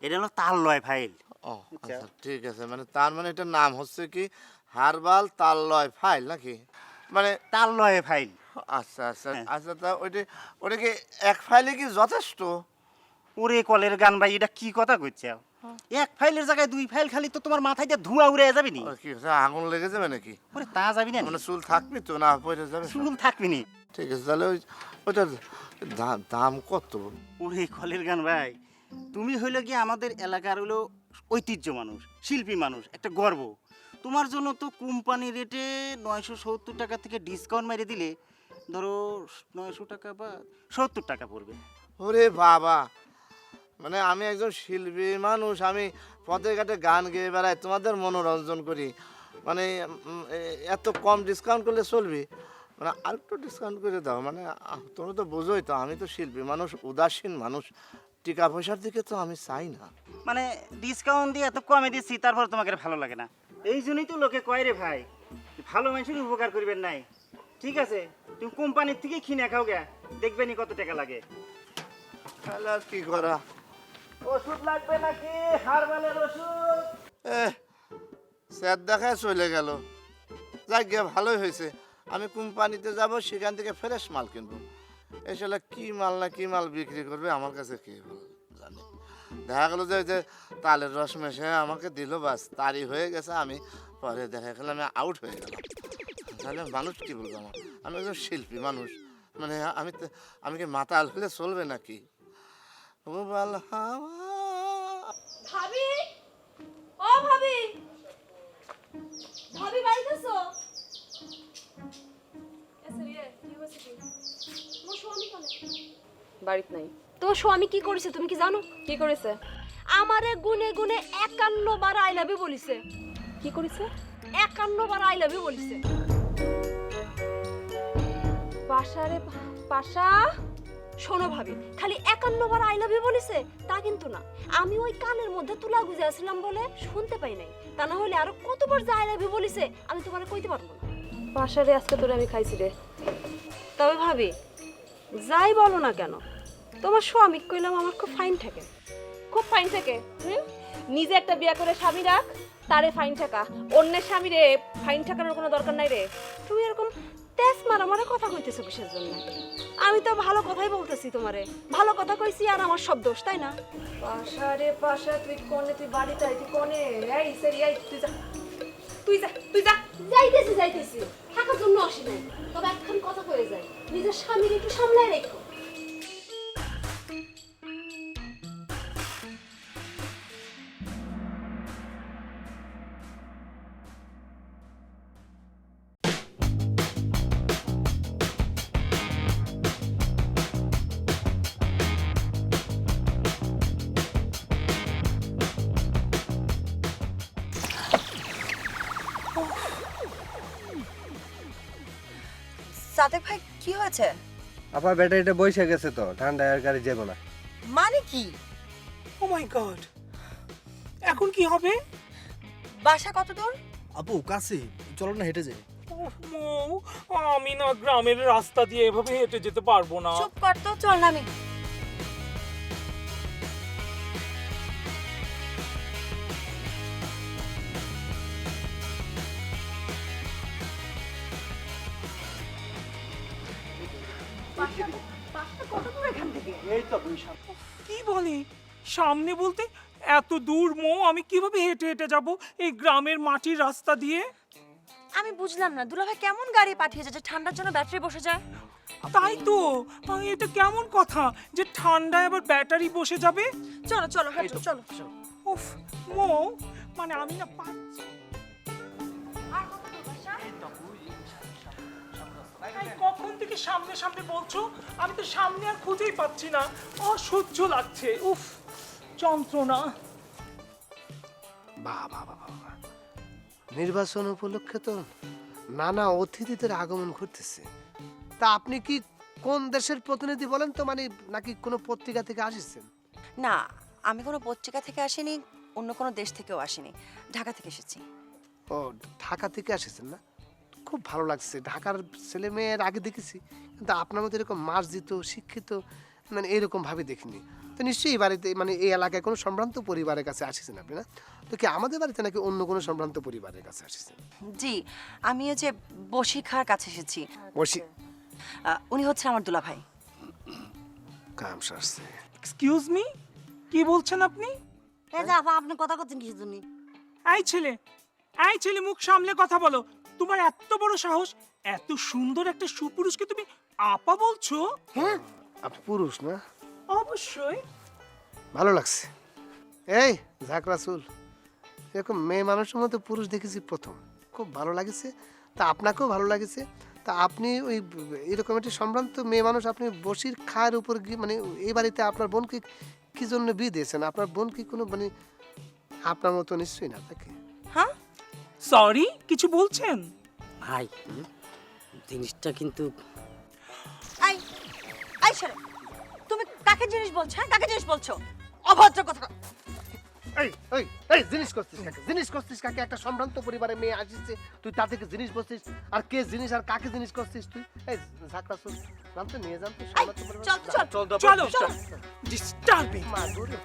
এটা হলো তাল লয় ফাইল। ও আচ্ছা ঠিক আছে, মানে তার মানে এটার নাম হচ্ছে কি হারবাল তাল লয় ফাইল নাকি? মানে তাল লয় ফাইল। আচ্ছা আচ্ছা আচ্ছা, তা ওটা কি এক ফাইলে কি যথেষ্ট? ওরে কলের গান ভাই, এটা কি কথা কইছে? এক ফাইলের জায়গায় দুই ফাইল খালি তো তোমার মাথায় দিয়ে ধোঁয়া উড়ে যাবে নি। কি হচ্ছে, আগুন লেগে যাবে নাকি? ওরে তা যাবি না, মানে চুল থাকবি তো না পড়ে যাবে? চুল থাকবি নি। ঠিক আছে, তাহলে ওইটার দাম কত? ওরে কলের গান ভাই, তুমি হইলো কি আমাদের এলাকার হলো ঐতিহ্য মানুষ, শিল্পী মানুষ, একটা গর্ব। তোমার জন্য তো কোম্পানি রেটে 970 টাকা থেকে ডিসকাউন্ট মেরে দিলে ধরো 900 টাকা বা 70 টাকা পড়বে। ওরে বাবা, মানে আমি একজন শিল্পী মানুষ, আমি পথে ঘাটে গান গেয়ে বেড়াই, তোমাদের মনোরঞ্জন করি, মানে এত কম ডিসকাউন্ট করলে চলবে? মানে আর একটু ডিসকাউন্ট করে দাও। মানে তোমরা তো বোঝোই তো আমি তো শিল্পী মানুষ, উদাসীন মানুষ, টাকা পয়সার দিকে তো আমি চাই না। মানে ডিসকাউন্ট দিয়ে এত কমে দিচ্ছি তারপর তোমাকে ভালো লাগে না, এই জন্যই তো লোকে কয় রে ভাই ভালো মানুষের উপকার করবেন নাই। ঠিক আছে, তুমি কোম্পানির থেকে কিনে খাও গে, দেখবে নি কত টাকা লাগে। তাহলে আর কি করা? ওষুধ লাগবে নাকি? হারবালের ওষুধ? স্যার দেখায় চলে গেল। যাই গিয়ে ভালোই হয়েছে, আমি কোম্পানিতে যাব, সেখান থেকে ফ্রেশ মাল কিনবো। এসে কি মাল না কি মাল বিক্রি করবে আমার কাছে কে জানে। দেখা গেলো যে তালের রস মেশে আমাকে দিল, বাস তারই হয়ে গেছে। আমি পরে দেখা গেল আমি আউট হয়ে গেলাম। তাহলে মানুষ কি বলবো? আমি একজন শিল্পী মানুষ, মানে আমি কি মাতাল হলে চলবে নাকি? ও বল ভাবি, ও ভাবি, ভাবি বাড়িতে আছো? বাড়িতে নাই। তোমার স্বামী কি করেছে তুমি কি জানো? কি করেছে? আমারে গুনে গুনে 51 বার আই লাভ ইউ বলিছে। কি করেছে? 51 বার আই লাভ ইউ বলিছে। পাশারে পাশা, শোনো ভাবি, খালি 51 বার আই লাভ ইউ বলিছে তা কিন্তু না। আমি ওই কানের মধ্যে তুলা গুজে আসলাম বলে শুনতে পাই নাই, তা না হলে আরো কতবার যে আই লাভ ইউ বলিছে আমি তোমারে কইতে পারবো না। পাশারে আজকে তোরে আমি খাইছি রে। তবে ভাবি যাই বলো না কেন, তোমার স্বামী কইলাম আমার খুব ফাইন থাকে, খুব ফাইন থাকে। নিজে একটা বিয়ে করে স্বামী রাখ, তারে ফাইন থাকা, অন্যের স্বামী রে ফাইন থাকার কোনো দরকার নাই রে। তুমি এরকম তেজ মারা কথা কইতেছো কিসের জন্য? আমি তো ভালো কথাই বলতেছি তোমারে, ভালো কথা কইছি আর আমার সব দোষ, তাই না? পাশা রে পাশা, তুই কোনে, তুই বাড়িতে আই, তুই কোনে? এই সেরি এই, তুই যা, তুই যা, তুই যা। যাইতেছি থাকার জন্য আসি নাই, তবে একখান কথা কয়ে যায়, নিজের স্বামীর একটু সামলায় রেখো। সাদেক ভাই কি হয়েছে? আপা ব্যাটারিটা বসে গেছে তো, ঠান্ডায় আর গাড়ি যাবো না। মানে কি? ও মাই গড, এখন কি হবে? বাসা কত দূর? আপু কাছে, চলো না হেঁটে যাই। আমি না গ্রামের রাস্তা দিয়ে এভাবে হেঁটে যেতে পারবো না। চুপ কর তো, চল না। আমি কি বলি সামনে বলতে এত দূর? আমি কিভাবে হেঁটে হেঁটে যাব এই গ্রামের মাটির রাস্তা দিয়ে? আমি বুঝলাম না, দুলাভাই কেমন গাড়ি পাঠিয়েছে যে ঠান্ডার জন্য ব্যাটারি বসে যায়? তাই তো, এটা কেমন কথা যে ঠান্ডায় আবার ব্যাটারি বসে যাবে? চলো চলো হাঁটো চলো। উফ মৌ, মানে আমি না পাচ্ছি। এই কখন থেকে সামনে সামনে বলছো, আমি তো সামনে আর খুঁজেই পাচ্ছি না, অসহ্য লাগছে, উফ যন্ত্রণা। বাহ বাহ বাহ বাহ, নির্বাচন উপলক্ষে তো নানা অতিথিদের আগমন ঘটতেছে। তা আপনি কি কোন দেশের প্রতিনিধি বলেন তো, মানে নাকি কোনো পত্রিকা থেকে আসিছেন? না, আমি কোনো পত্রিকা থেকে আসিনি, অন্য কোনো দেশ থেকেও আসিনি, ঢাকা থেকে এসেছি। ও, ঢাকা থেকে আসিছেন না? খুব ভালো লাগছে। ঢাকার ছেলে মেয়ের আগে দেখেছি, কিন্তু আপনার মতো এরকম মার্জিত শিক্ষিত মানে এরকম ভাবে দেখিনি। তো নিশ্চয়ই এই বাড়িতে মানে এই এলাকায় কোনো সম্ভ্রান্ত পরিবারের কাছে আসিছেন আপনি, না? তো কি আমাদের বাড়িতে নাকি অন্য কোনো সম্ভ্রান্ত পরিবারের কাছে আসিছেন? জি, আমি যে বসি খার কাছে এসেছি। বসি? উনি হচ্ছে আমার দুলা ভাই। কাম সারছে। এক্সকিউজ মি, কি বলছেন আপনি? এই যে আপা, আপনি কথা করছেন কিছু জন্য? এই ছেলে মুখ সামলে কথা বলো। তোমার এত বড় সাহস, এত সুন্দর একটা সুপুরুষকে তুমি আপা বলছো? হ্যাঁ, আপনি পুরুষ না? অবশ্যই। ভালো লাগছে। এই ঝাঁকড়া চুল, এরকম মেয়ে মানুষের মতো পুরুষ দেখেছি প্রথম, খুব ভালো লাগছে। তা আপনাকেও ভালো লাগছে। তা আপনি ওই এরকম একটা সম্ভ্রান্ত মেয়ে মানুষ, আপনি বসির খায়ের উপর গিয়ে মানে এই বাড়িতে আপনার বোনকে কি জন্য বিয়ে দিয়েছেন? আপনার বোন কি কোনো মানে আপনার মতো নিশ্চয়ই না থাকে? হ্যাঁ, সরি, কিছু বলছেন? ভাই জিনিসটা কিন্তু এই এই ছেলে, তুমি কাকে জিনিস বলছো? হ্যাঁ, কাকে জিনিস বলছো? অভদ্র কথা। এই এই এই জিনিস করছিস কাকে? জিনিস করছিস কাকে? একটা সম্ভ্রান্ত পরিবারে মেয়ে আসিছে, তুই তা থেকে জিনিস বলছিস। আর কে জিনিস আর কাকে জিনিস করছিস তুই? এই ঝাঁকড়া চুল, জানতে নিয়ে জানতে চলো ডিস্টার্বিং। মা দূরে।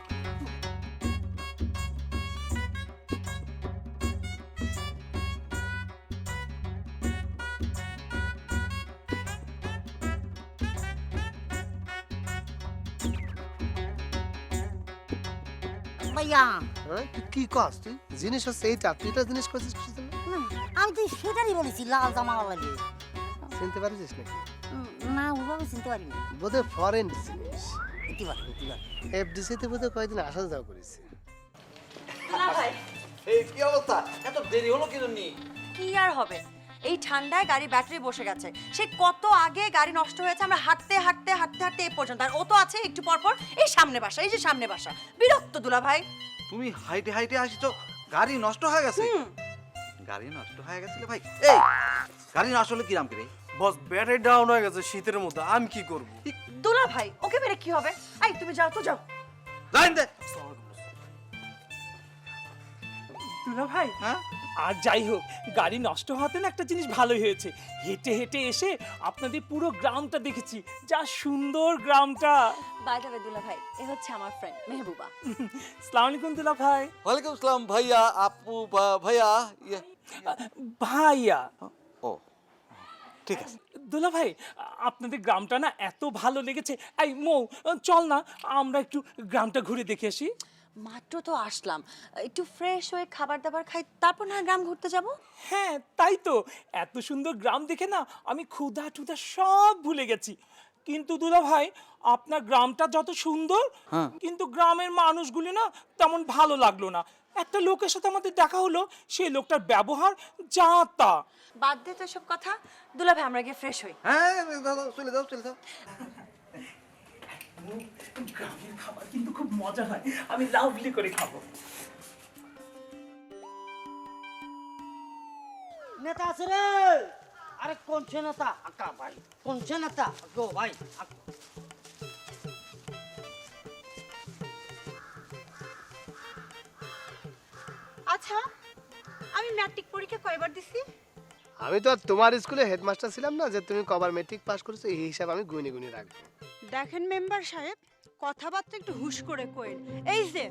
ভাইয়া, হ্যাঁ, তুই কি কস? তুই জিনিস হচ্ছে এইটা, তুই এটা জিনিস করছিস কি জন্য? আমি তো সেটারই বলেছি, লাল জামা লাগে। চিনতে পারিস নাকি? না, ওভাবে চিনতে পারিনি। বোধহয় ফরেন জিনিস। ইতিবার এফডিসিতে বোধহয় কয়েকদিন আসা যাওয়া করেছে। দুলা ভাই, এই কি অবস্থা? এত দেরি হলো কি জন্য? কি আর হবে, এই ঠান্ডায় গাড়ি ব্যাটারি বসে গেছে। সে কত আগে গাড়ি নষ্ট হয়েছে, আমরা হাঁটতে হাঁটতে হাঁটতে হাঁটতে এই পর্যন্ত। আর ও তো আছে একটু পর পর এই সামনে বাসা, এই যে সামনে বাসা। বিরক্ত দুলা ভাই। তুমি হাইটে হাইটে আসিছো, গাড়ি নষ্ট হয়ে গেছে? গাড়ি নষ্ট হয়ে গেছিল ভাই? এই গাড়ি নষ্ট হলে কিরাম করে? বস, ব্যাটারি ডাউন হয়ে গেছে শীতের মধ্যে, আমি কি করব? দুলা ভাই, ওকে মেরে কি হবে? এই তুমি যাও তো, যাও। যাইন দে। দুলা ভাই, হ্যাঁ, আর যাই হোক, গাড়ি নষ্ট হওয়াতে না একটা জিনিস ভালোই হয়েছে। হেঁটে হেঁটে এসে আপনাদের পুরো গ্রামটা দেখেছি, যা সুন্দর গ্রামটা। বাই দ্য ওয়ে দুলা ভাই, এ হচ্ছে আমার ফ্রেন্ড মেহবুবা। আসসালামু আলাইকুম দুলা ভাই। ওয়ালাইকুম আসসালাম ভাইয়া, আপু ভাইয়া। ভাইয়া, ও ঠিক আছে। দুলা ভাই, আপনাদের গ্রামটা না এত ভালো লেগেছে। এই মৌ, চল না আমরা একটু গ্রামটা ঘুরে দেখে আসি। মাত্র তো আসলাম, একটু ফ্রেশ হয়ে খাবার দাবার খাই, তারপর না গ্রাম ঘুরতে যাব। হ্যাঁ তাই তো, এত সুন্দর গ্রাম দেখে না আমি ক্ষুধা টুধা সব ভুলে গেছি। কিন্তু দুলা ভাই, আপনার গ্রামটা যত সুন্দর, কিন্তু গ্রামের মানুষগুলি না তেমন ভালো লাগলো না। একটা লোকের সাথে আমাদের দেখা হলো, সেই লোকটার ব্যবহার যা তা। বাদ দে তো সব কথা, দুলা ভাই আমরা গিয়ে ফ্রেশ হই। হ্যাঁ, চলে যাও চলে যাও। গ্রামের খাবার কিন্তু খুব মজা হয়, আমি লাভলি করে খাবো। নেতা আছে রে? আরে কোন সে নেতা? আকা ভাই, কোন সে নেতা? গো ভাই। আচ্ছা, আমি ম্যাট্রিক পরীক্ষা কয়বার দিছি? আমি তো আর তোমার স্কুলে হেডমাস্টার ছিলাম না যে তুমি কবার মেট্রিক পাস করেছো, এই হিসাব আমি গুনে গুনে রাখবো। দেখেন মেম্বার সাহেব, কথাবার্তা একটু হুশ করে কইন। এই যে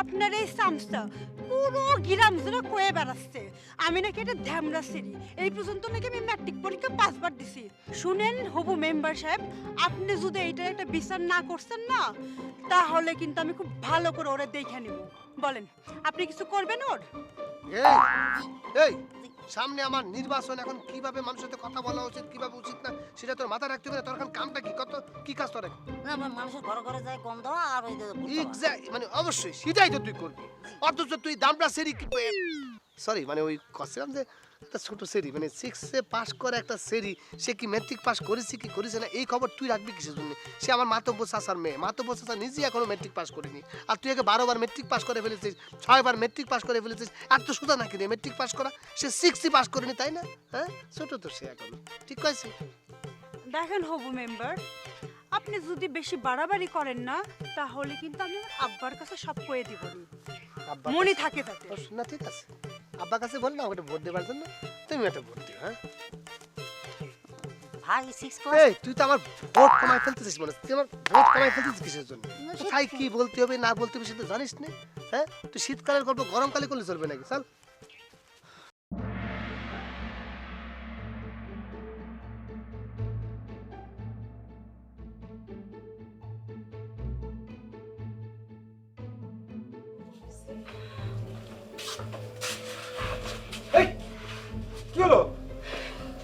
আপনার এই সামসা পুরো গ্রাম জুড়ে কয়ে বেড়াচ্ছে আমি নাকি এটা ধ্যামরা সিরি, এই পর্যন্ত নাকি আমি ম্যাট্রিক পরীক্ষা 5 বার দিছি। শুনেন হবু মেম্বার সাহেব, আপনি যদি এইটার একটা বিচার না করছেন না, তাহলে কিন্তু আমি খুব ভালো করে ওরে দেখে নিব। বলেন, আপনি কিছু করবেন ওর? এই সামনে আমার নির্বাচন, এখন কিভাবে মানুষের সাথে কথা বলা উচিত কিভাবে উচিত না সেটা তোর মাথায় রাখতে হবে। তোর এখন কামটা কি, কত কি কাজ তোর? না মানুষের ঘরে ঘরে যায় গম দেওয়া আর ওই যে ভোট দেওয়া। এক্স্যাক্ট, মানে অবশ্যই সেটাই তো তুই করবি। অথচ তুই দামটা সেরি, সরি মানে ওই কছিলাম যে একটা ছোট সেরি, মানে 6-এ পাস করে একটা সেরি, সে কি ম্যাট্রিক পাস করেছে কি করেছে না এই খবর তুই রাখবি কিসের জন্য? সে আমার মাতব্য চাচার মেয়ে, মাতব্য চাচা নিজেই এখনো ম্যাট্রিক পাস করেনি, আর তুই একে 12 বার ম্যাট্রিক পাস করে ফেলেছিস, 6 বার ম্যাট্রিক পাস করে ফেলেছিস। আর তো সুদা নাকি রে ম্যাট্রিক পাস করা, সে 6ই পাস করেনি, তাই না? হ্যাঁ, ছোট তো সে এখন, ঠিক কইছি? দেখেন হবু মেম্বার, আপনি যদি বেশি বাড়াবাড়ি করেন না তাহলে কিন্তু আমি আমার আব্বার কাছে সব কয়ে দিব মনে থাকে তাতে। না ঠিক আছে, আব্বার কাছে বল না ওটা ভোট দেবার জন্য, তুমি একটা ভোট দিও। হ্যাঁ ভাই 6 ক্লাস। এই তুই তো আমার ভোট কমাই ফেলতেছিস, মানে তুই আমার ভোট কমাই ফেলতেছিস কিসের জন্য? কোথায় কি বলতে হবে না বলতে হবে সেটা জানিস না? হ্যাঁ, তুই শীতকালের গল্প গরমকালে করলে চলবে নাকি? চল। কি হলো?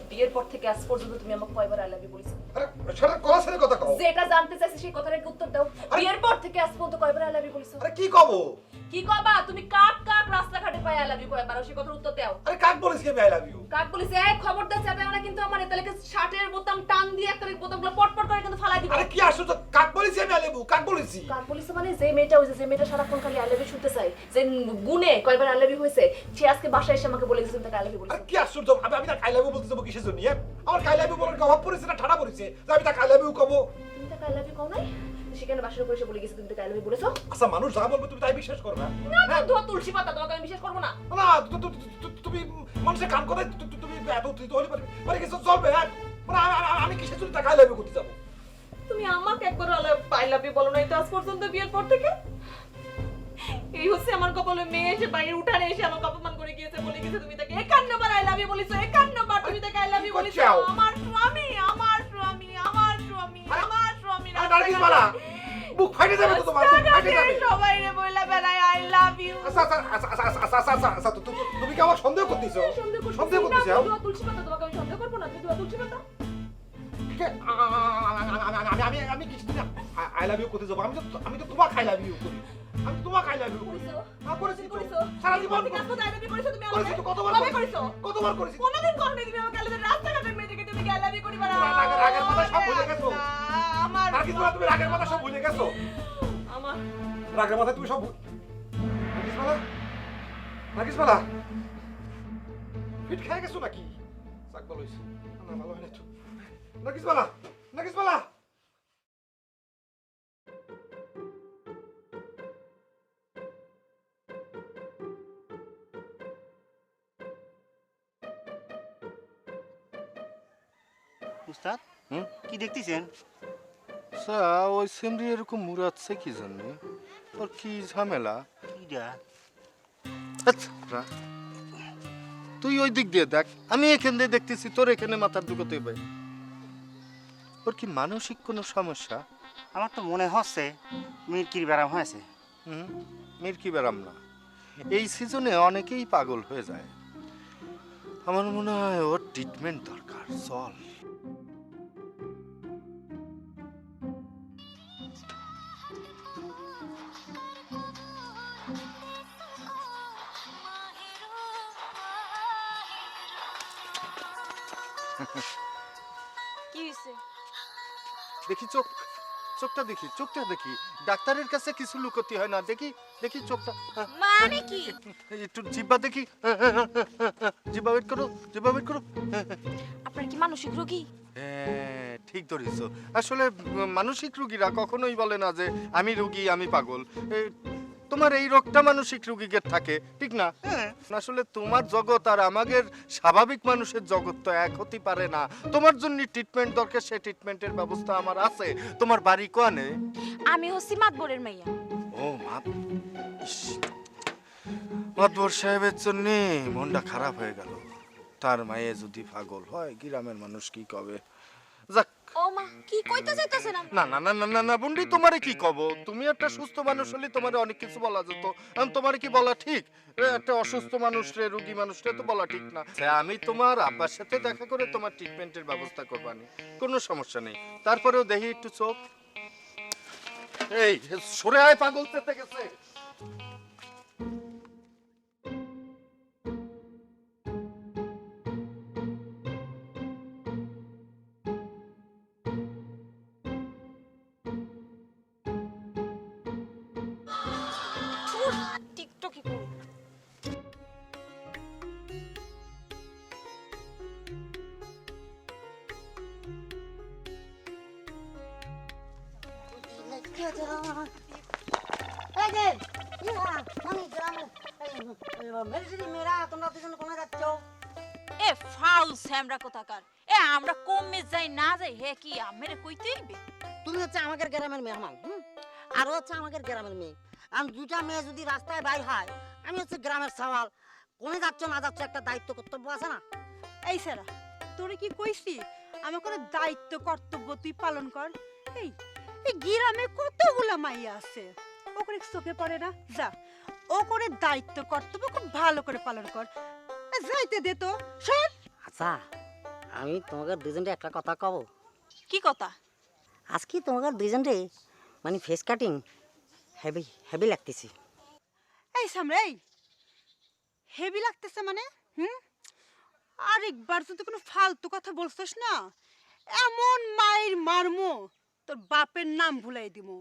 বিয়ের পর থেকে আজ পর্যন্ত তুমি আমাকে কয়বার আই লাভ ইউ বলেছো? আরে সেটা কলা ছেড়ে কথা কও। যেটা জানতে চাইছি সেই কথাটার উত্তর দাও। বিয়ের পর থেকে আজ পর্যন্ত কয়বার আই লাভ ইউ বলেছো? আরে কি কব? কি কবা? তুমি কাক কাক রাস্তাঘাটে পাই আই লাভ ইউ কয়বার, সেই কথার উত্তর দাও। আরে কাক বলিস কি আই লাভ ইউ? কাক বলিছে এই খবরদার চাপে না কিন্তু আমার এতলেকে শার্টের বোতাম টান দিয়ে একটা বোতামগুলো পটপট করে কিন্তু ফালাই দিব। আরে কি আসো তো, কাক বলিস আমি আই লাভ ইউ, কাক বলিস? কাক বলিছে মানে যে মেয়েটা হইছে, যে মেয়েটা সারাক্ষণ খালি আই লাভ ইউ শুনতে চাই, যে গুনে কয়বার আই লাভ ইউ হইছে, সে আজকে বাসায় এসে আমাকে বলে দিয়েছে তুমি তাকে আই লাভ ইউ বলেছো। আরে কি আশ্চর্য, আমি তাকে আই লাভ ইউ বলতে যাব কিসের জন্য? আমার আই লাভ ইউ বলার অভাব পড়েছে না ঠাড়া পড়েছে যে আমি তাকে আই লাভ ইউ কব? তুমি তাকে আই লাভ ইউ কও নাই, সেখানে বাসার উপরে এসে বলে গেছে তুমি তাকে আই লাভ ইউ বলেছো। আচ্ছা মানুষ যা বলবে তুমি তাই বিশ্বাস করবে? না তো তুলসী পাতা, তোমাকে আমি বিশ্বাস করব না। না তুমি মানুষের কান কথায় তুমি এত উত্তেজিত হলে পারে কিছু চলবে? হ্যাঁ, মানে আমি কিসের জন্য তাকে আই লাভ ইউ করতে যাব? তুমি আমাকে একবার আই লাভ ইউ বলো নাই তো আজ পর্যন্ত বিয়ের পর থেকে। এই হচ্ছে আমার কপালে, মেয়ে এসে বাইরে উঠানে এসে আমাকে অপমান করে গিয়েছে, বলে গেছে তুমি তাকে 51 বার আই লাভ ইউ বলেছো, 51 বার তুমি তাকে আই লাভ ইউ বলেছো। আমার স্বামী, আমার স্বামী, আমার স্বামী, আমার স্বামী। আরে নারকেল মালা, বুক ফাটে যাবে তো তোমার, বুক ফাটে যাবে। সবাই রে বইলা বেলায় আই লাভ ইউ। আচ্ছা তুমি কি আমার সন্দেহ করতেছো? সন্দেহ করতেছো? তুমি তুলসী পাতা, তোমাকে আমি সন্দেহ করব না? তুমি তুলসী পাতা। আমি কিছু দিন আই লাভ ইউ করতে যাবো? আমি তো তোমাকে আই লাভ ইউ করি, আমি তোমাকে আই লাভ ইউ করি। সারা জীবন করেছি তো, কতবার করেছি? কতবার করেছি? কোনদিন করনি তুমি আমাকে আই লাভ ইউ? রাস্তাঘাটের মেয়েদেরকে তুমি আই লাভ ইউ করিবা না? রাগের মাথায় সব ভুলে গেছো। আমার তুমি রাগের মাথায় সব ভুলে গেছো। আমার রাগের মাথায় তুমি সব নাকিস মালা পিঠ খেয়ে গেছো নাকি? চাক ভালো হয়েছে না? ভালো হয় না তো। নাকিস মালা, নাকিস মালা। উস্তাদ কি দেখতেছেন? ওই সিমরি এরকম মুরাচ্ছে কি জন্য? ওর কি ঝামেলা? তুই ওই দিক দিয়ে দেখ, আমি এখান দিয়ে দেখতেছি, তোর এখানে মাথার ঢুকতে হবে। ওর কি মানসিক কোনো সমস্যা? আমার তো মনে হচ্ছে মিরকির ব্যারাম হয়েছে। মিরকি ব্যারাম না, এই সিজনে অনেকেই পাগল হয়ে যায়। আমার মনে হয় ওর ট্রিটমেন্ট দরকার। চল। কি হইছে? দেখি চোখটা দেখি, চোখটা দেখি। ডাক্তারের কাছে কিছু লুকোতে হয় না। দেখি দেখি চোখটা। মানে কি? একটু জিহ্বা দেখি, জিহ্বা বের করো, জিহ্বা বের করো। আপনার কি মানসিক রোগী? হ্যাঁ ঠিক ধরেছো। আসলে মানসিক রোগীরা কখনোই বলে না যে আমি রোগী, আমি পাগল। তোমার এই রোগটা মানসিক রোগীদের থাকে, ঠিক না? আসলে তোমার জগৎ আর আমাদের স্বাভাবিক মানুষের জগৎ তো এক হতে পারে না। তোমার জন্য ট্রিটমেন্ট দরকার, সেই ট্রিটমেন্টের ব্যবস্থা আমার আছে। তোমার বাড়ি কোয়ানে? আমি হচ্ছি মাতবরের মাইয়া। ও মাতবর সাহেবের জন্য মনটা খারাপ হয়ে গেল। তার মায়ে যদি পাগল হয়, গ্রামের মানুষ কি কবে? যাক। ও ও মা কি কইতে চাইতাছেন আপনি? না না না না না না বুন্ডি, তোমারে কি কব? তুমি একটা সুস্থ মানুষ হলে তোমারে অনেক কিছু বলা যেত। তোমারে কি বলা ঠিক? একটা অসুস্থ মানুষরে, রোগী মানুষরে তো বলা ঠিক না। আমি তোমার আব্বার সাথে দেখা করে তোমার ট্রিটমেন্টের ব্যবস্থা করবানি, কোনো সমস্যা নেই। তারপরেও দেখি একটু চোখ, এই সরে আয়, পাগল পেতে গেছে। টিকটকই করি। এ ফাউল স্যামরা কোথাকার, এ আমরা কমে যাই না যাই হে কি আমেরে কইতেই বে। তুমি হচ্ছে আমাদের গ্রামের মেহমান, আর ও হচ্ছে আমাদের গ্রামের মেয়ে। আর দুটা মেয়ে যদি রাস্তায় বাইর হয়, আমি হচ্ছে গ্রামের সওয়াল, কোনে যাচ্ছ না যাচ্ছ একটা দায়িত্ব কর্তব্য আছে না? এই সারা তোরে কি কইছি আমার কোনো দায়িত্ব কর্তব্য তুই পালন কর? এই এই গ্রামে কতগুলা মাইয়া আছে, ও করে চোখে পড়ে না? যা ও করে দায়িত্ব কর্তব্য খুব ভালো করে পালন কর। যাইতে দে তো, শোন। আচ্ছা, আমি তোমাদের দুজনকে একটা কথা কব। কি কথা? আজকে তোমাদের দুজনকে মানে ফেস কাটিং হেভি হেভি লাগতেছি। এই সামরে, এই হেভি লাগতেছে মানে? আরেকবার যদি কোনো ফালতু কথা বলছিস না, এমন মায়ের মারমো তোর বাপের নাম ভুলাই দিমু।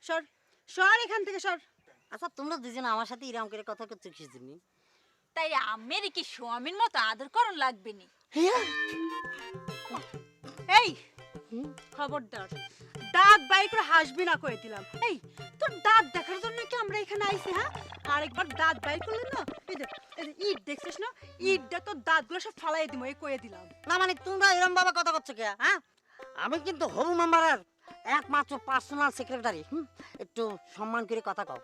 সর সর এখান থেকে সর। আচ্ছা, তোমরা দুজন আমার সাথে এরকম করে কথা করছো কি জন্য? তাই আমের কি স্বামীর মতো আদর করণ লাগবে নি? এই খবরদার দাঁত বাই করে হাসবি না কয়ে দিলাম। এই তোর দাঁত দেখার জন্য কি আমরা এখানে আইছি? হ্যাঁ, আরেকবার দাঁত বাই করলে না, এই দেখ ইট দেখছিস না, ইটটা তোর দাঁতগুলো সব ফালাই দিব, এই কয়ে দিলাম। না মানে তোমরা এরকম ভাবে কথা করছো কে? হ্যাঁ, আমি কিন্তু হবু মেম্বারের একমাত্র পার্সোনাল সেক্রেটারি। একটু সম্মান করে কথা কও।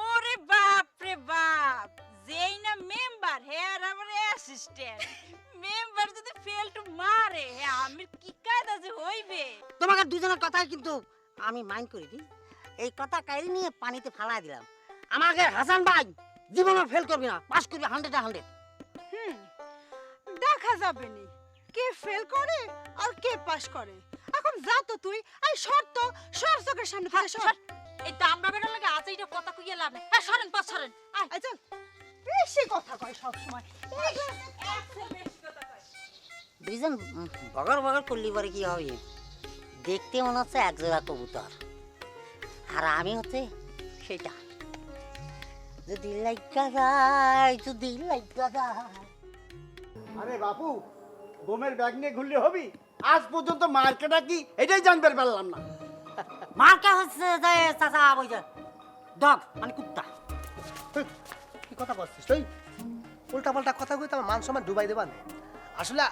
ওরে বাপ রে বাপ, যেই না মেম্বার হে আর আমার অ্যাসিস্ট্যান্ট। মেম্বার যদি ফেল টু মারে হে আমির কি কায়দা যে হইবে? তোমাকে দুজনের কথাই কিন্তু আমি মাইন্ড করি দিই। এই কথা কাইরি নিয়ে পানিতে ফালাই দিলাম। আমাকে হাসান ভাই জীবনে ফেল করবি না, পাস করবি 100-এ 100। দেখা যাবে নি কে ফেল করে আর কে পাস করে। এখন যা তো তুই, এই শর্ত সর চোখের সামনে থেকে সর। এই দামড়া বেটার লাগে আছে এটা কথা কইয়া লাভ নেই। হ্যাঁ সরেন, পাস সরেন। আয় চল, বেশি কথা কয় সব সময়। দুইজন বগর বগর করলি পরে কি হবে? দেখতে মনে হচ্ছে এক জোড়া কবুতর, আর আমি হচ্ছে সেটা। যদি লাইকা যায়, যদি লাইকা যায়। আরে বাপু, বোমের ব্যাগ নিয়ে ঘুরলে হবি? আজ পর্যন্ত মার্কেটটা কি এটাই জানতে পারলাম না। মার্কা হচ্ছে যে চাচা ওই যে ডগ মানে কুত্তা। কি কথা বলছিস তুই? উল্টা পাল্টা কথা কই তো আমার মান সম্মান ডুবাই দেবা না। আসলে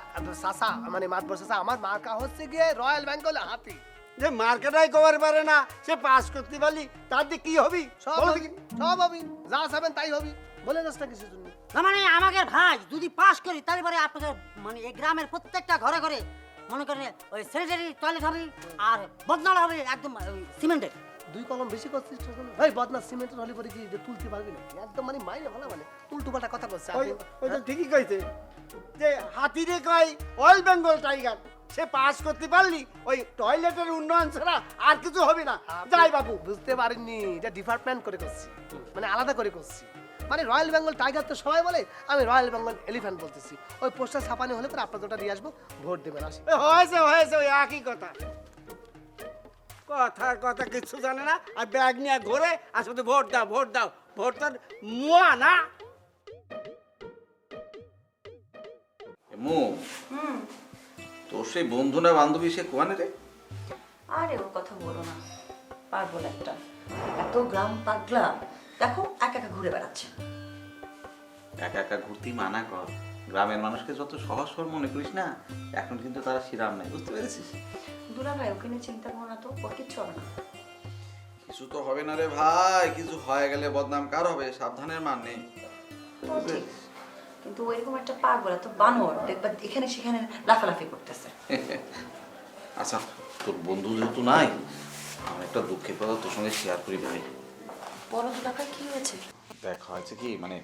চাচা মানে মাতবর চাচা, আমার মার্কা হচ্ছে গিয়ে রয়্যাল বেঙ্গল হাতি। যে মার্কেটাই কভার পারে না, সে পাস করতে পারলি তার দিয়ে কি হবি? সব হবি, সব হবি, যা চাবেন তাই হবি। বলে যাস না কিছু জন্য। না মানে আমাকে ভাই যদি পাস করি তারপরে আপনাদের মানে এই গ্রামের প্রত্যেকটা ঘরে ঘরে মনে করেন ওই স্যানিটারি টয়লেট হবে আর বদনালা হবে একদম সিমেন্টের। 2 কলম বেশি করছিস ভাই, বদনা সিমেন্টের হলে পরে কি তুলতে পারবি না? একদম মানে মাইনে ভালো মানে উল্টো পাল্টা কথা বলছে। ওই তো ঠিকই কইছে যে হাতিরে কয় অল বেঙ্গল টাইগার। সে পাস করতে পারলি ওই টয়লেটের উন্নয়ন ছাড়া আর কিছু হবে না। যাই বাবু, বুঝতে পারিনি, এটা ডিপার্টমেন্ট করে করছি, মানে আলাদা করে করছি। মানে রয়্যাল বেঙ্গল টাইগার তো সবাই বলে, আমি রয়্যাল বেঙ্গল এলিফ্যান্ট বলতেছি। ওই পোস্টার ছাপানি হলে পরে আপনাদের ওটা দিয়ে আসবো, ভোট দেবেন। আসি হয়েছে হয়েছে, ওই একই কথা। কথার কথা কিছু জানে না, আর ব্যাগ নিয়ে ঘুরে আর শুধু ভোট দাও ভোট দাও। ভোট তো মুয়া না। তোর সেই বন্ধু না বান্ধবী সে কোয়ানে রে? আরে ওর কথা বলো না, পাগল একটা, এত গ্রাম পাগলা। দেখো একা একা ঘুরে বেড়াচ্ছে। একা একা ঘুরতেই মানা কর। গ্রামের মানুষকে যত সহজ সরল মনে করিস না, এখন কিন্তু তারা শিরাম নাই, বুঝতে পেরেছিস? দুলা ভাই ওকে নিয়ে চিন্তা করো না তো, ওর কিচ্ছু হবে না। কিছু তো হবে না রে ভাই, কিছু হয়ে গেলে বদনাম কার হবে? সাবধানের মান নেই। কিন্তু ওইরকম একটা পাগল, এত বানর দেখবা এখানে সেখানে লাফালাফি করতেছে। আচ্ছা তোর বন্ধু যেহেতু নাই, আমার একটা দুঃখের কথা তোর সঙ্গে শেয়ার করি ভাই। বড় দুলাভাই কি হয়েছে? দেখা হয়েছে কি, মানে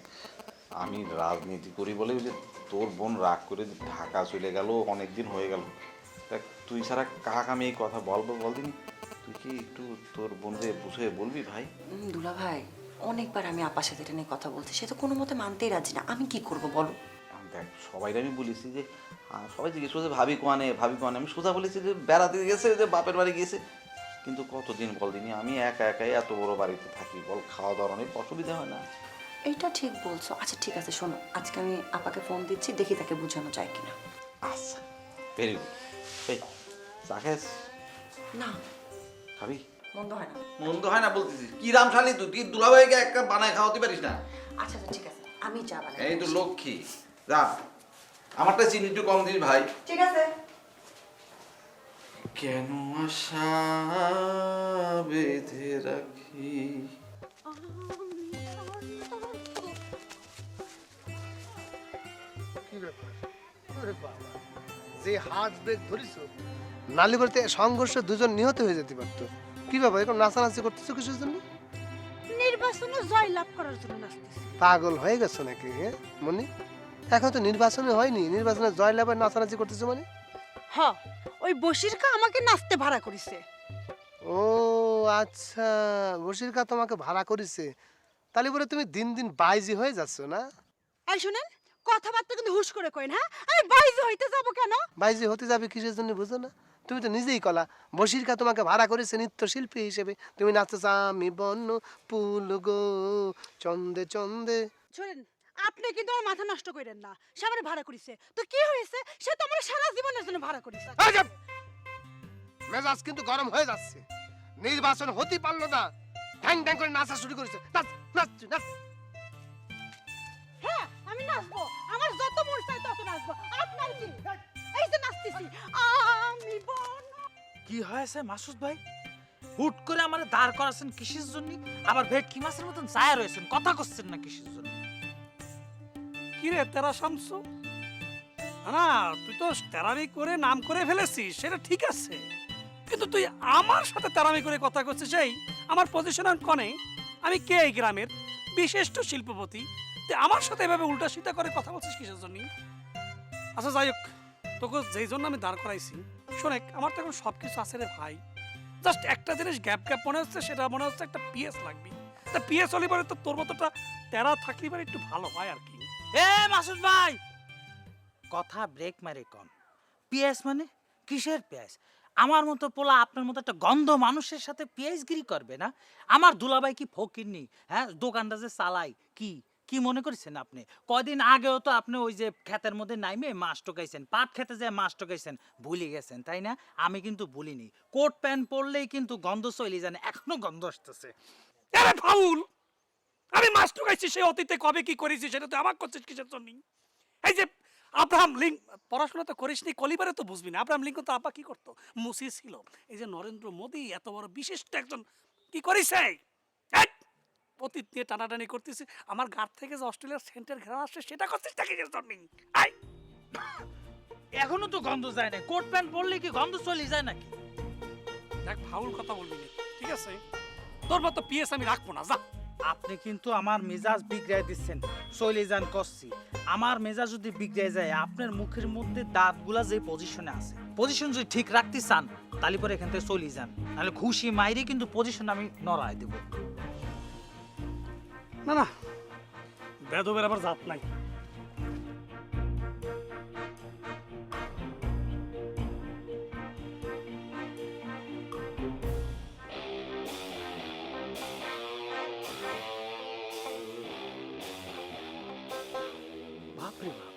আমি রাজনীতি করি বলে ওই যে তোর বোন রাগ করে ঢাকা চলে গেল, অনেকদিন হয়ে গেল। দেখ তুই ছাড়া কাকে আমি এই কথা বলবো বলদিন, তুই কি একটু তোর বোনকে বুঝিয়ে বলবি ভাই? দুলাভাই অনেকবার আমি আপার সাথে এটা নিয়ে কথা বলছি, সে তো কোনো মতে মানতেই রাজি না। আমি কি করব বলো? দেখ সবাই আমি বলেছি যে সবাই জিজ্ঞেস করছে ভাবি কোয়ানে ভাবি কোয়ানে, আমি সোজা বলেছি যে বেড়াতে গেছে, যে বাপের বাড়ি গিয়েছে। কিন্তু কতদিন বল দিনই আমি একা একাই এত বড় বাড়িতে থাকি, বল খাওয়া দাওয়ার অনেক অসুবিধা হয় না? এইটা ঠিক বলছো। আচ্ছা ঠিক আছে, শোনো আজকে আমি আপাকে ফোন দিচ্ছি, দেখি তাকে বোঝানো যায় কিনা। আচ্ছা ভেরি গুড। এই চা খাস? না খাবি? মন্দ হয় না। মন্দ হয় না বলতেছি, কি রামশালী তুই দুলাভাইকে এক কাপ বানায় খাওয়াতে পারিস না? আচ্ছা আচ্ছা ঠিক আছে, আমি চা বানাই। এই তো লক্ষ্মী, যা আমারটা চিনি একটু কম দিস ভাই। ঠিক আছে। কেন আশা বেঁধে রাখি। কি ব্যাপার? ওরে বাবা, যে হাত ব্রেক ধরিস, নালি করতে সংঘর্ষে দুজন নিহত হয়ে যেতে পারতো। কি ব্যাপার, এখন নাচানাচি করতেছো কিসের জন্য? নির্বাচনে জয়লাভ করার জন্য নাচতেছি। পাগল হয়ে গেছো নাকি হ্যাঁ মনি? এখন তো নির্বাচনে হয়নি, নির্বাচনে জয়লাভের নাচানাচি করতেছো মানে? হ, ওই বশিরকা আমাকে নাচতে ভাড়া করেছে। ও আচ্ছা, বশিরকা তোমাকে ভাড়া করেছে। তাহলে বলে তুমি দিন দিন বাইজি হয়ে যাচ্ছ না? এই শুনেন, কথাবার্তা কিন্তু হুশ করে কইন। হ্যাঁ, আমি বাইজি হইতে যাব কেন? বাইজি হতে যাবে কিসের জন্য বুঝো না? তুমি তো নিজেই কলা বশিরকা তোমাকে ভাড়া করেছে নৃত্যশিল্পী হিসেবে, তুমি নাচতেছ আমি বন্য ফুল গো চন্দে চন্দে। শুনেন, আপনি কিন্তু আমার মাথা নষ্ট করেন না। সে আমার ভাড়া করেছে তো কি হয়েছে? সে তো আমার সারা জীবনের জন্য ভাড়া করেছে। মেজাজ কিন্তু গরম হয়ে যাচ্ছে। নির্বাচন হতে পারলো না, ঠ্যাং ঠ্যাং করে নাচা শুরু করেছে। নাচ নাচ নাচ। হ্যাঁ আমি নাচবো, আমার যত মন চায় তত নাচবো। আপনার কি? এই যে নাচতেছি আমি বন্য। কি হয়েছে মাসুদ ভাই? হুট করে আমারে দাঁড় করাছেন কিসের জন্য? আবার ভেটকি মাছের মতন চায়া রয়েছেন, কথা করছেন না কিসের জন্য? কি রে তেরা শামসু? না তুই তো তেরামি করে নাম করে ফেলেছিস, সেটা ঠিক আছে, কিন্তু তুই আমার সাথে তেরামি করে কথা করছিস। সেই আমার পজিশন কনে, আমি কে এই গ্রামের বিশিষ্ট শিল্পপতি, তুই আমার সাথে এভাবে উল্টা সিধা করে কথা বলছিস কিসের জন্য? আচ্ছা যাই হোক, তোকে যেই জন্য আমি দাঁড় করাইছি, শোনেক আমার তো এখন সব কিছু আছে রে ভাই। জাস্ট একটা জিনিস গ্যাপ গ্যাপ মনে হচ্ছে, সেটা মনে হচ্ছে একটা পিএস লাগবে। তা পিএস হলে পরে তো তোর মতোটা তেরা থাকলে পরে একটু ভালো হয় আর কি। এ মাসুদ ভাই, কথা ব্রেক মারে কম। পিএস মানে কিসের পিএস? আমার মতো পোলা আপনার মতো একটা গন্ধ মানুষের সাথে পিএসগিরি করবে না? আমার দুলাভাই কি ফকিরনি? হ্যাঁ, দোকানটা যে চালাই কি কি মনে করছেন আপনি? কয়দিন আগেও তো আপনি ওই যে ক্ষেতের মধ্যে নাইমে মাছ টোকাইছেন, পাট খেতে যে মাছ টোকাইছেন, ভুলে গেছেন তাই না? আমি কিন্তু ভুলিনি। কোট প্যান্ট পরলেই কিন্তু গন্ধ চলে জানে, এখনো গন্ধ আসতেছে। আরে ফাউল, আমি মাছ টোকাইছি, সে অতীতে কবে কি করেছি সেটা তো আমার করছিস কিসের জন্য? এই যে আব্রাহাম লিঙ্ক, পড়াশোনা তো করিসনি, কলিবারে তো বুঝবি না। আব্রাহাম লিঙ্কন তো আপা কি করতো? মুসি ছিল। এই যে নরেন্দ্র মোদী এত বড় বিশিষ্ট একজন, কি করিস? অতীত নিয়ে টানাটানি করতেছিস, আমার গাড় থেকে যে অস্ট্রেলিয়ার সেন্টার ঘেরা আসছে সেটা করছিস নাকি? এখনো তো গন্ধ যায় না। কোট প্যান্ট পরলে কি গন্ধ চলে যায় নাকি? দেখ ফাউল কথা বলবি না, ঠিক আছে? তোর মতো পিএস আমি রাখবো না, যা। আপনি কিন্তু আমার মেজাজ বিগড়াই দিচ্ছেন। চলে যান কচ্ছি। আমার মেজাজ যদি বিগড়ে যায়, আপনার মুখের মধ্যে দাঁতগুলা যে পজিশনে আছে, পজিশন যদি ঠিক রাখতে চান তাহলে পরে এখান থেকে চলে যান, নাহলে ঘুষি মাইরে কিন্তু পজিশন আমি নড়াই দেব। না না, বেদবের আবার জাত নাই। বাপরে বাপ,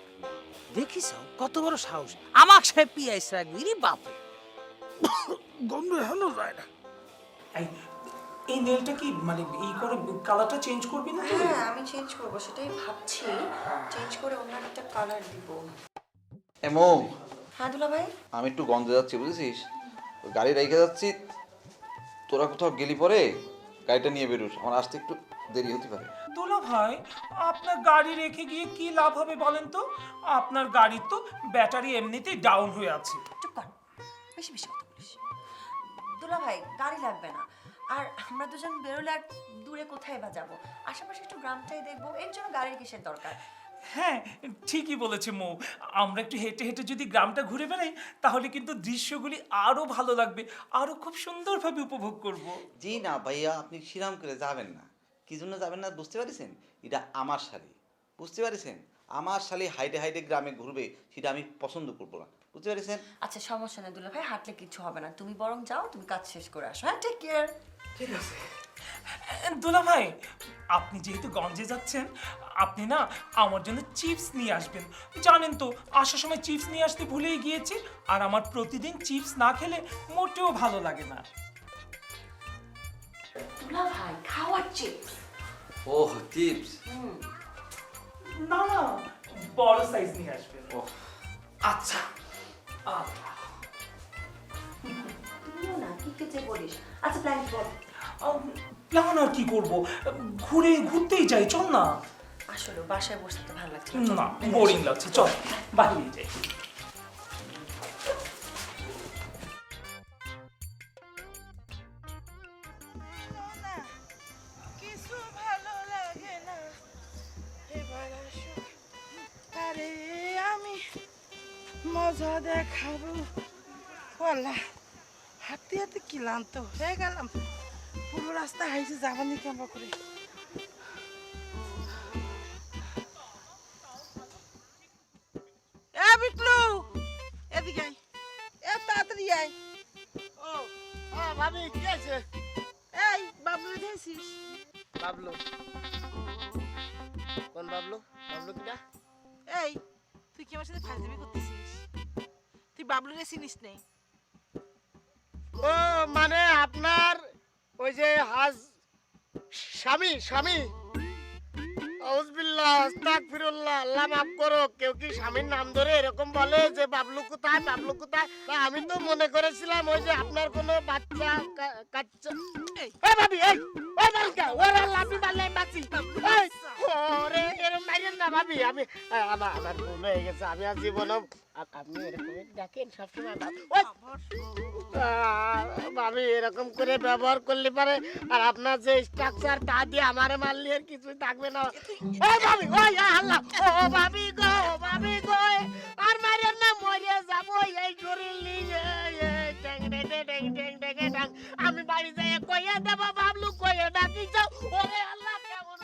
দেখিস কত বড় সাহস, আমাকে সে পিয়াইস রাখবি রে বাপরে। গন্ধ এখনো যায় না। এই নেলটা কি মানে এই করে কালারটা চেঞ্জ করবি না? হ্যাঁ আমি চেঞ্জ করব, সেটাই ভাবছি। চেঞ্জ করে অন্য একটা কালার দিব। এমো হ্যাঁ দুলাভাই, আমি একটু গন্ধে যাচ্ছি বুঝেছিস, গাড়ি রেখে যাচ্ছি, তোরা কোথাও গেলি পরে গাড়িটা নিয়ে বেরোস, আমার আসতে একটু দেরি হতে পারে। দুলা ভাই, আপনার গাড়ি রেখে গিয়ে কি লাভ হবে বলেন তো? আপনার গাড়ির তো ব্যাটারি এমনিতেই ডাউন হয়ে আছে। চুপ কর, বেশি বেশি কথা। দুলা ভাই গাড়ি লাগবে না, আর আমরা দুজন বেরোলে আর দূরে কোথায় বা যাবো, আশেপাশে একটু গ্রামটাই দেখবো, এর জন্য গাড়ির কিসের দরকার? হ্যাঁ ঠিকই বলেছে মৌ, আমরা একটু হেঁটে হেঁটে যদি গ্রামটা ঘুরে বেড়াই তাহলে কিন্তু দৃশ্যগুলি আরো ভালো লাগবে, আরো খুব সুন্দরভাবে উপভোগ করব। জি না ভাইয়া, আপনি শ্রীরাম করে যাবেন না। কি জন্য যাবেন না বুঝতে পারছেন? এটা আমার শালি, বুঝতে পারছেন? আমার শালি হাইটে হাইটে গ্রামে ঘুরবে, সেটা আমি পছন্দ করবো না, বুঝতে পারছেন? আচ্ছা সমস্যা নেই দুলা ভাই, হাঁটলে কিছু হবে না, তুমি বরং যাও, তুমি কাজ শেষ করে আসো। হ্যাঁ, টেক কেয়ার। ঠিক আছে দুলা ভাই, আপনি যেহেতু গঞ্জে যাচ্ছেন, আপনি না আমার জন্য চিপস নিয়ে আসবেন। জানেন তো আসার সময় চিপস নিয়ে আসতে ভুলেই গিয়েছি, আর আমার প্রতিদিন চিপস না খেলে মোটেও ভালো লাগে না। দুলা ভাই খাওয়ার চিপস? ও চিপস? না না, বড় সাইজ নিয়ে আসবেন। আচ্ছা তুমিও না কি কেচে বলিস। আচ্ছা প্ল্যান বল। প্ল্যান আর কি করবো, ঘুরতেই যাই, চল না। আসলে বাসায় বসে তো ভালো লাগছে না, বোরিং লাগছে, চল বাইরে যাই। কিছু ভালো লাগে না, এবার আসো, আরে আমি মজা দেখাবো। বলা হাঁটতে হাঁটতে ক্লান্ত হয়ে গেলাম, পুরো রাস্তা হাইছে যাবানি কেমন করে। এ বিটলু, এদিকে আয়, এ তাড়াতাড়ি আয়। ও ভাবি কি আছে? এই বাবলু দেখছিস? বাবলু? কোন বাবলু? বাবলু কিনা? এই তুই কি আমার সাথে ফাজলামি করতেছিস? তুই বাবলুরে চিনিস নেই? ও মানে আপনার ওই যে হাজ স্বামী স্বামী আউযুবিল্লাহ আস্তাগফিরুল্লাহ, আল্লাহ মাফ করো। কেউ কি স্বামীর নাম ধরে এরকম বলে যে বাবলু কোথায় বাবলু কোথায়? তা আমি তো মনে করেছিলাম ওই যে আপনার কোনো বাচ্চা কাচ্চা। এই ভাবি, এই ওই বালকা ওরা লাফি মারলে বাঁচি। এই ওরে এরকম মাইরেন না ভাবি, আমি আমার ভুল হয়ে গেছে। আমি আর জীবনে আপনি এরকম দেখেন সবসময় ভাবি এরকম করে ব্যবহার করলে পারে, আর আপনার যে স্ট্রাকচার তা দিয়ে আমারে মারলে আর কিছুই থাকবে না। ওই ভাবি, ওই আল্লাহ, ও ভাবি গো, ভাবি গো, আর মারেন না, মরে যাবো এই শরীর নিয়ে। আমি বাড়ি যাই কইয়া দেব বাবলু, কইয়া ডাকি যাও। ওরে আল্লাহ কেমন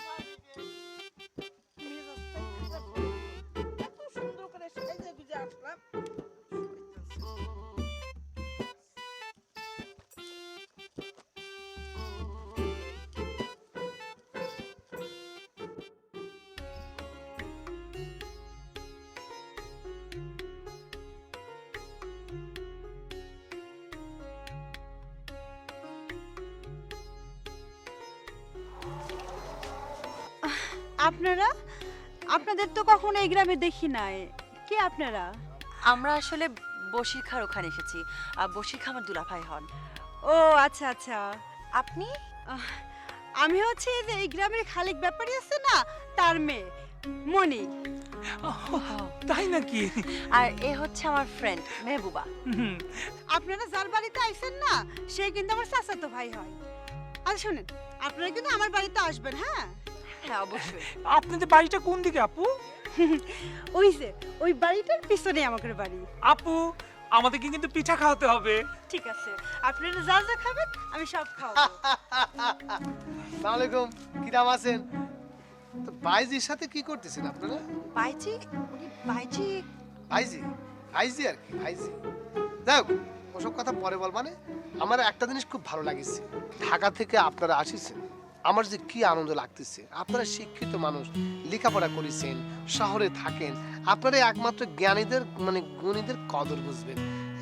এত সুন্দর করে সাইজে গুজে আসলাম। আপনারা, আপনাদের তো কখনো এই গ্রামে দেখি নাই। কে আপনারা? আমরা আসলে বশির খার ওখানে এসেছি, বশির খা আমার দুলাভাই হন। ও আচ্ছা আচ্ছা। আপনি? আমি হচ্ছে যে এই গ্রামের খালিক ব্যাপারী আছে না, তার মেয়ে মনি। তাই নাকি? আর এ হচ্ছে আমার ফ্রেন্ড মেহবুবা। আপনারা যার বাড়িতে আইছেন না, সে কিন্তু আমার চাচাতো ভাই হয়। আর শুনেন, আপনারা কিন্তু আমার বাড়িতে আসবেন। হ্যাঁ হ্যাঁ অবশ্যই। আপনাদের বাড়িটা কোন দিকে আপু? ওই যে ওই বাড়িটার পিছনে আমাদের বাড়ি। আপু আমাদেরকে কিন্তু পিঠা খাওয়াতে হবে। ঠিক আছে, আপনারা যা যা খাবেন আমি সব খাওয়াবো। আসসালামু আলাইকুম, কি দাম আছেন? তো ভাইজির সাথে কি করতেছেন আপনারা? ভাইজি? ভাইজি? ভাইজি? ভাইজি আর কি, ভাইজি। যাই হোক, ওসব কথা পরে বল। মানে আমার একটা জিনিস খুব ভালো লাগছে, ঢাকা থেকে আপনারা আসিছেন, আমার যে কি আনন্দ লাগতেছে। আপনারা শিক্ষিত মানুষ, লেখাপড়া করেছেন, শহরে থাকেন, আপনারা একমাত্র জ্ঞানীদের মানে গুণীদের কদর বুঝবেন।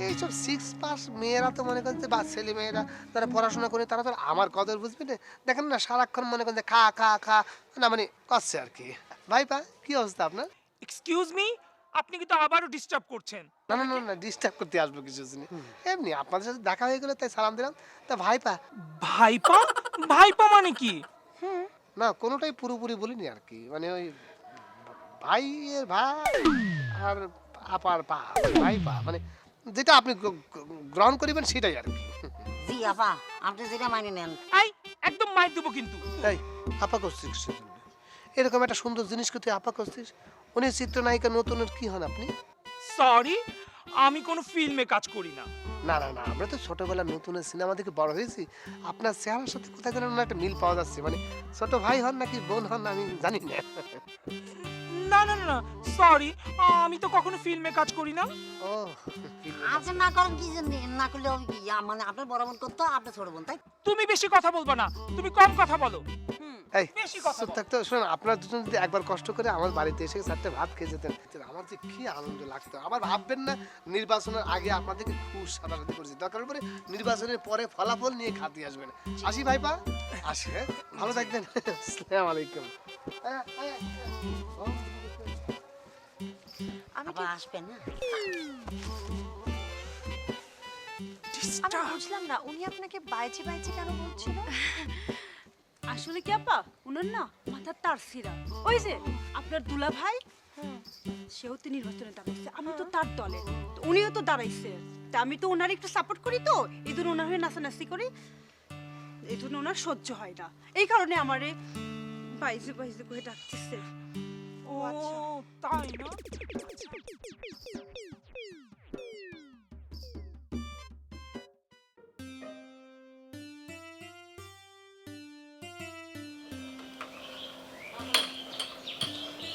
এইসব 6 পাস মেয়েরা তো মনে করেন যে, বা ছেলে মেয়েরা যারা পড়াশোনা করে তারা তো আমার কদর বুঝবে না। দেখেন না সারাক্ষণ মনে করেন যে খা খা খা না মানে করছে আর কি। ভাইপা কি অবস্থা আপনার? এক্সকিউজ মি, আপনি কিন্তু আবারও ডিস্টার্ব করছেন। না না না না, ডিস্টার্ব করতে আসবো কিছু এমনি আপনাদের সাথে দেখা হয়ে গেল তাই সালাম দিলাম। তা ভাইপা? ভাইপা? ভাইপা মানে কি? না কোনোটাই পুরোপুরি বলিনি আর কি, মানে ওই ভাইয়ের ভাই আর আপার পা, ভাইপা মানে যেটা আপনি গ্রহণ করিবেন সেটাই আর কি। জি আপা আপনি যেটা মানি নেন। আই একদম মাইর দেবো কিন্তু। এই আপা করছিস কিসের জন্য? এরকম একটা সুন্দর জিনিসকে তুই আপা করছিস। উনি চিত্রনায়িকা নতুনের কি হন আপনি? সরি, আমি কোনো ফিল্মে কাজ করি না। না না না, আমরা তো ছোটবেলা নতুনের সিনেমা দেখে বড় হয়েছি। আপনার চেহারার সাথে কোথায় যেন না একটা মিল পাওয়া যাচ্ছে। মানে ছোট ভাই হন নাকি বোন হন আমি জানি না। না না না সরি, আমি তো কখনো ফিল্মে কাজ করি না। ও আপনি না করেন কি জন্য? না করলে হবে কি? মানে আপনার বড় বোন করতো, আপনি ছোট বোন, তাই? তুমি বেশি কথা বলবা না, তুমি কম কথা বলো। এই চুপ থাকতো। শোন, আপনারা দুজন যদি একবার কষ্ট করে আমার বাড়িতে এসে 4টে ভাত খেয়ে যেতেন, আমার যে কি আনন্দ লাগতো। আবার ভাববেন না নির্বাচনের আগে আপনাদেরকে খুব সাদাসাদি করেছি, দরকার পড়ে নির্বাচনের পরে ফলাফল নিয়ে খাতে আসবেন। আসি ভাইপা, আসি। হ্যাঁ, ভালো থাকবেন। আসসালামু আলাইকুম। আপা আসবেন না? আমি বুঝলাম না উনি আপনাকে বাইচি বাইচি কেন বলছিল। আসলে কি আপা, উনার না মাথার তার ছিঁড়া। ওই যে আপনার দুলা ভাই, সেও তো নির্বাচনে দাঁড়াইছে, আমি তো তার দলে, তো উনিও তো দাঁড়াইছে, তা আমি তো ওনার একটু সাপোর্ট করি, তো এই জন্য ওনার হয়ে নাচানাচি করি, এই জন্য ওনার সহ্য হয় না, এই কারণে আমারে বাইজে বাইজে করে ডাকতেছে। ও তাই না?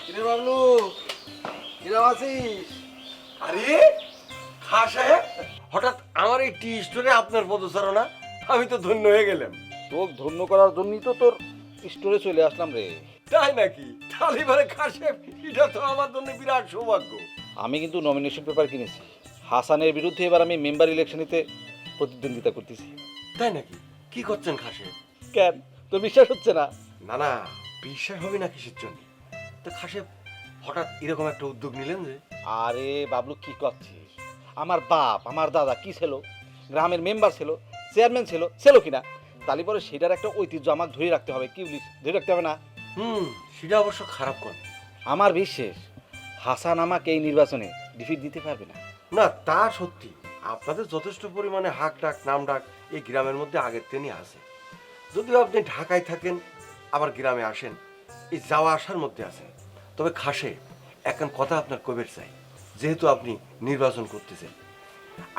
কিরে বাবলু, কিরম আছিস? আরে খাঁ সাহেব, হঠাৎ আমার এই টি স্টোরে আপনার পদচারণা, আমি তো ধন্য হয়ে গেলাম। তোকে ধন্য করার জন্যই তো তোর স্টোরে চলে আসলাম রে। তাই নাকি? তাহলে এবারে খাঁ সাহেব, এটা তো আমার জন্য বিরাট সৌভাগ্য। আমি কিন্তু নমিনেশন পেপার কিনেছি। হাসানের বিরুদ্ধে এবার আমি মেম্বার ইলেকশনেতে প্রতিদ্বন্দ্বিতা করতেছি। তাই নাকি? কি করছেন খাঁ সাহেব? কেন, তোর বিশ্বাস হচ্ছে না? না না, বিশ্বাস হবে না কিসের জন্য? তো খাঁ সাহেব হঠাৎ এরকম একটা উদ্যোগ নিলেন যে? আরে বাবলু, কি করছিস? আমার বাপ আমার দাদা কি ছিল, গ্রামের মেম্বার ছিল, চেয়ারম্যান ছিল কিনা, তাহলে পরে সেটার একটা ঐতিহ্য আমাকে ধরে রাখতে হবে। কি বলিস, ধরে রাখতে হবে না? সেটা অবশ্য খারাপ কর। আমার বিশ্বাস হাসান আমাকে এই নির্বাচনে ডিফিট দিতে পারবে না। না তা সত্যি, আপনাদের যথেষ্ট পরিমাণে হাক ডাক নাম ডাক এই গ্রামের মধ্যে আগের তেনই আছে। যদিও আপনি ঢাকায় থাকেন আবার গ্রামে আসেন, এই যাওয়া আসার মধ্যে আছেন। তবে খাসে এখন কথা আপনার কবের চাই, যেহেতু আপনি নির্বাচন করতেছেন,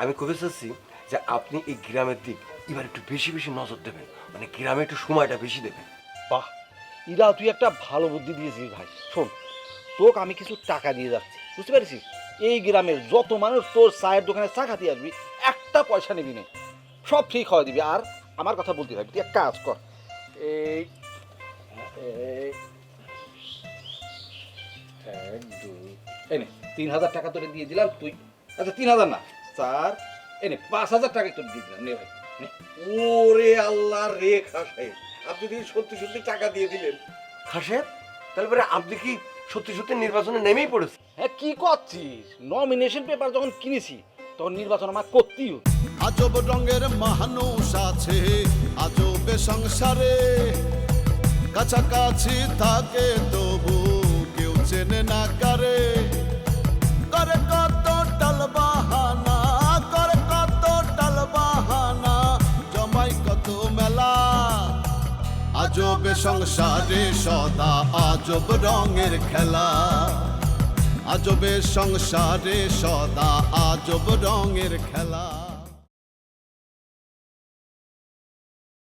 আমি কবে চাচ্ছি যে আপনি এই গ্রামের দিক এবার একটু বেশি বেশি নজর দেবেন, মানে গ্রামে একটু সময়টা বেশি দেবেন। বাহ, ইরা তুই একটা ভালো বুদ্ধি দিয়েছিস ভাই। শোন, তোকে আমি কিছু টাকা দিয়ে যাচ্ছি, বুঝতে পারছিস? এই গ্রামের যত মানুষ তোর চায়ের দোকানে চা খাতে আসবি, একটা পয়সা নিবি না, সব ফ্রি খাওয়া দিবি। আর আমার কথা বলতে থাকবি। তুই এক কাজ কর, এই 3,000 টাকা তোরে দিয়ে দিলাম। তুই আচ্ছা 3,000 না 4, 5,000 টাকা তোর দিয়ে দিলাম। নে ভাই, ওরে আল্লাহ রে খাঁ সাহেব, আপনি কি সত্যি সত্যি টাকা দিয়ে দিলেন? খাঁ সাহেব, তাহলে পরে আপনি কি সত্যি সত্যি নির্বাচনে নেমেই পড়েছেন? হ্যাঁ, কি করছিস? নমিনেশন পেপার যখন কিনেছি তখন নির্বাচন আমার করতেই হতো। আজব রঙের মানুষ আছে আজবে সংসারে, কাছাকাছি থাকে তবু কেউ চেনে না কারে, করে কত টাল বাহানা, করে কত টাল বাহানা, জমাই কত মেলা, আজবে সংসারে সদা আজব রঙের খেলা, আজবে সংসারে সদা আজব রঙের খেলা।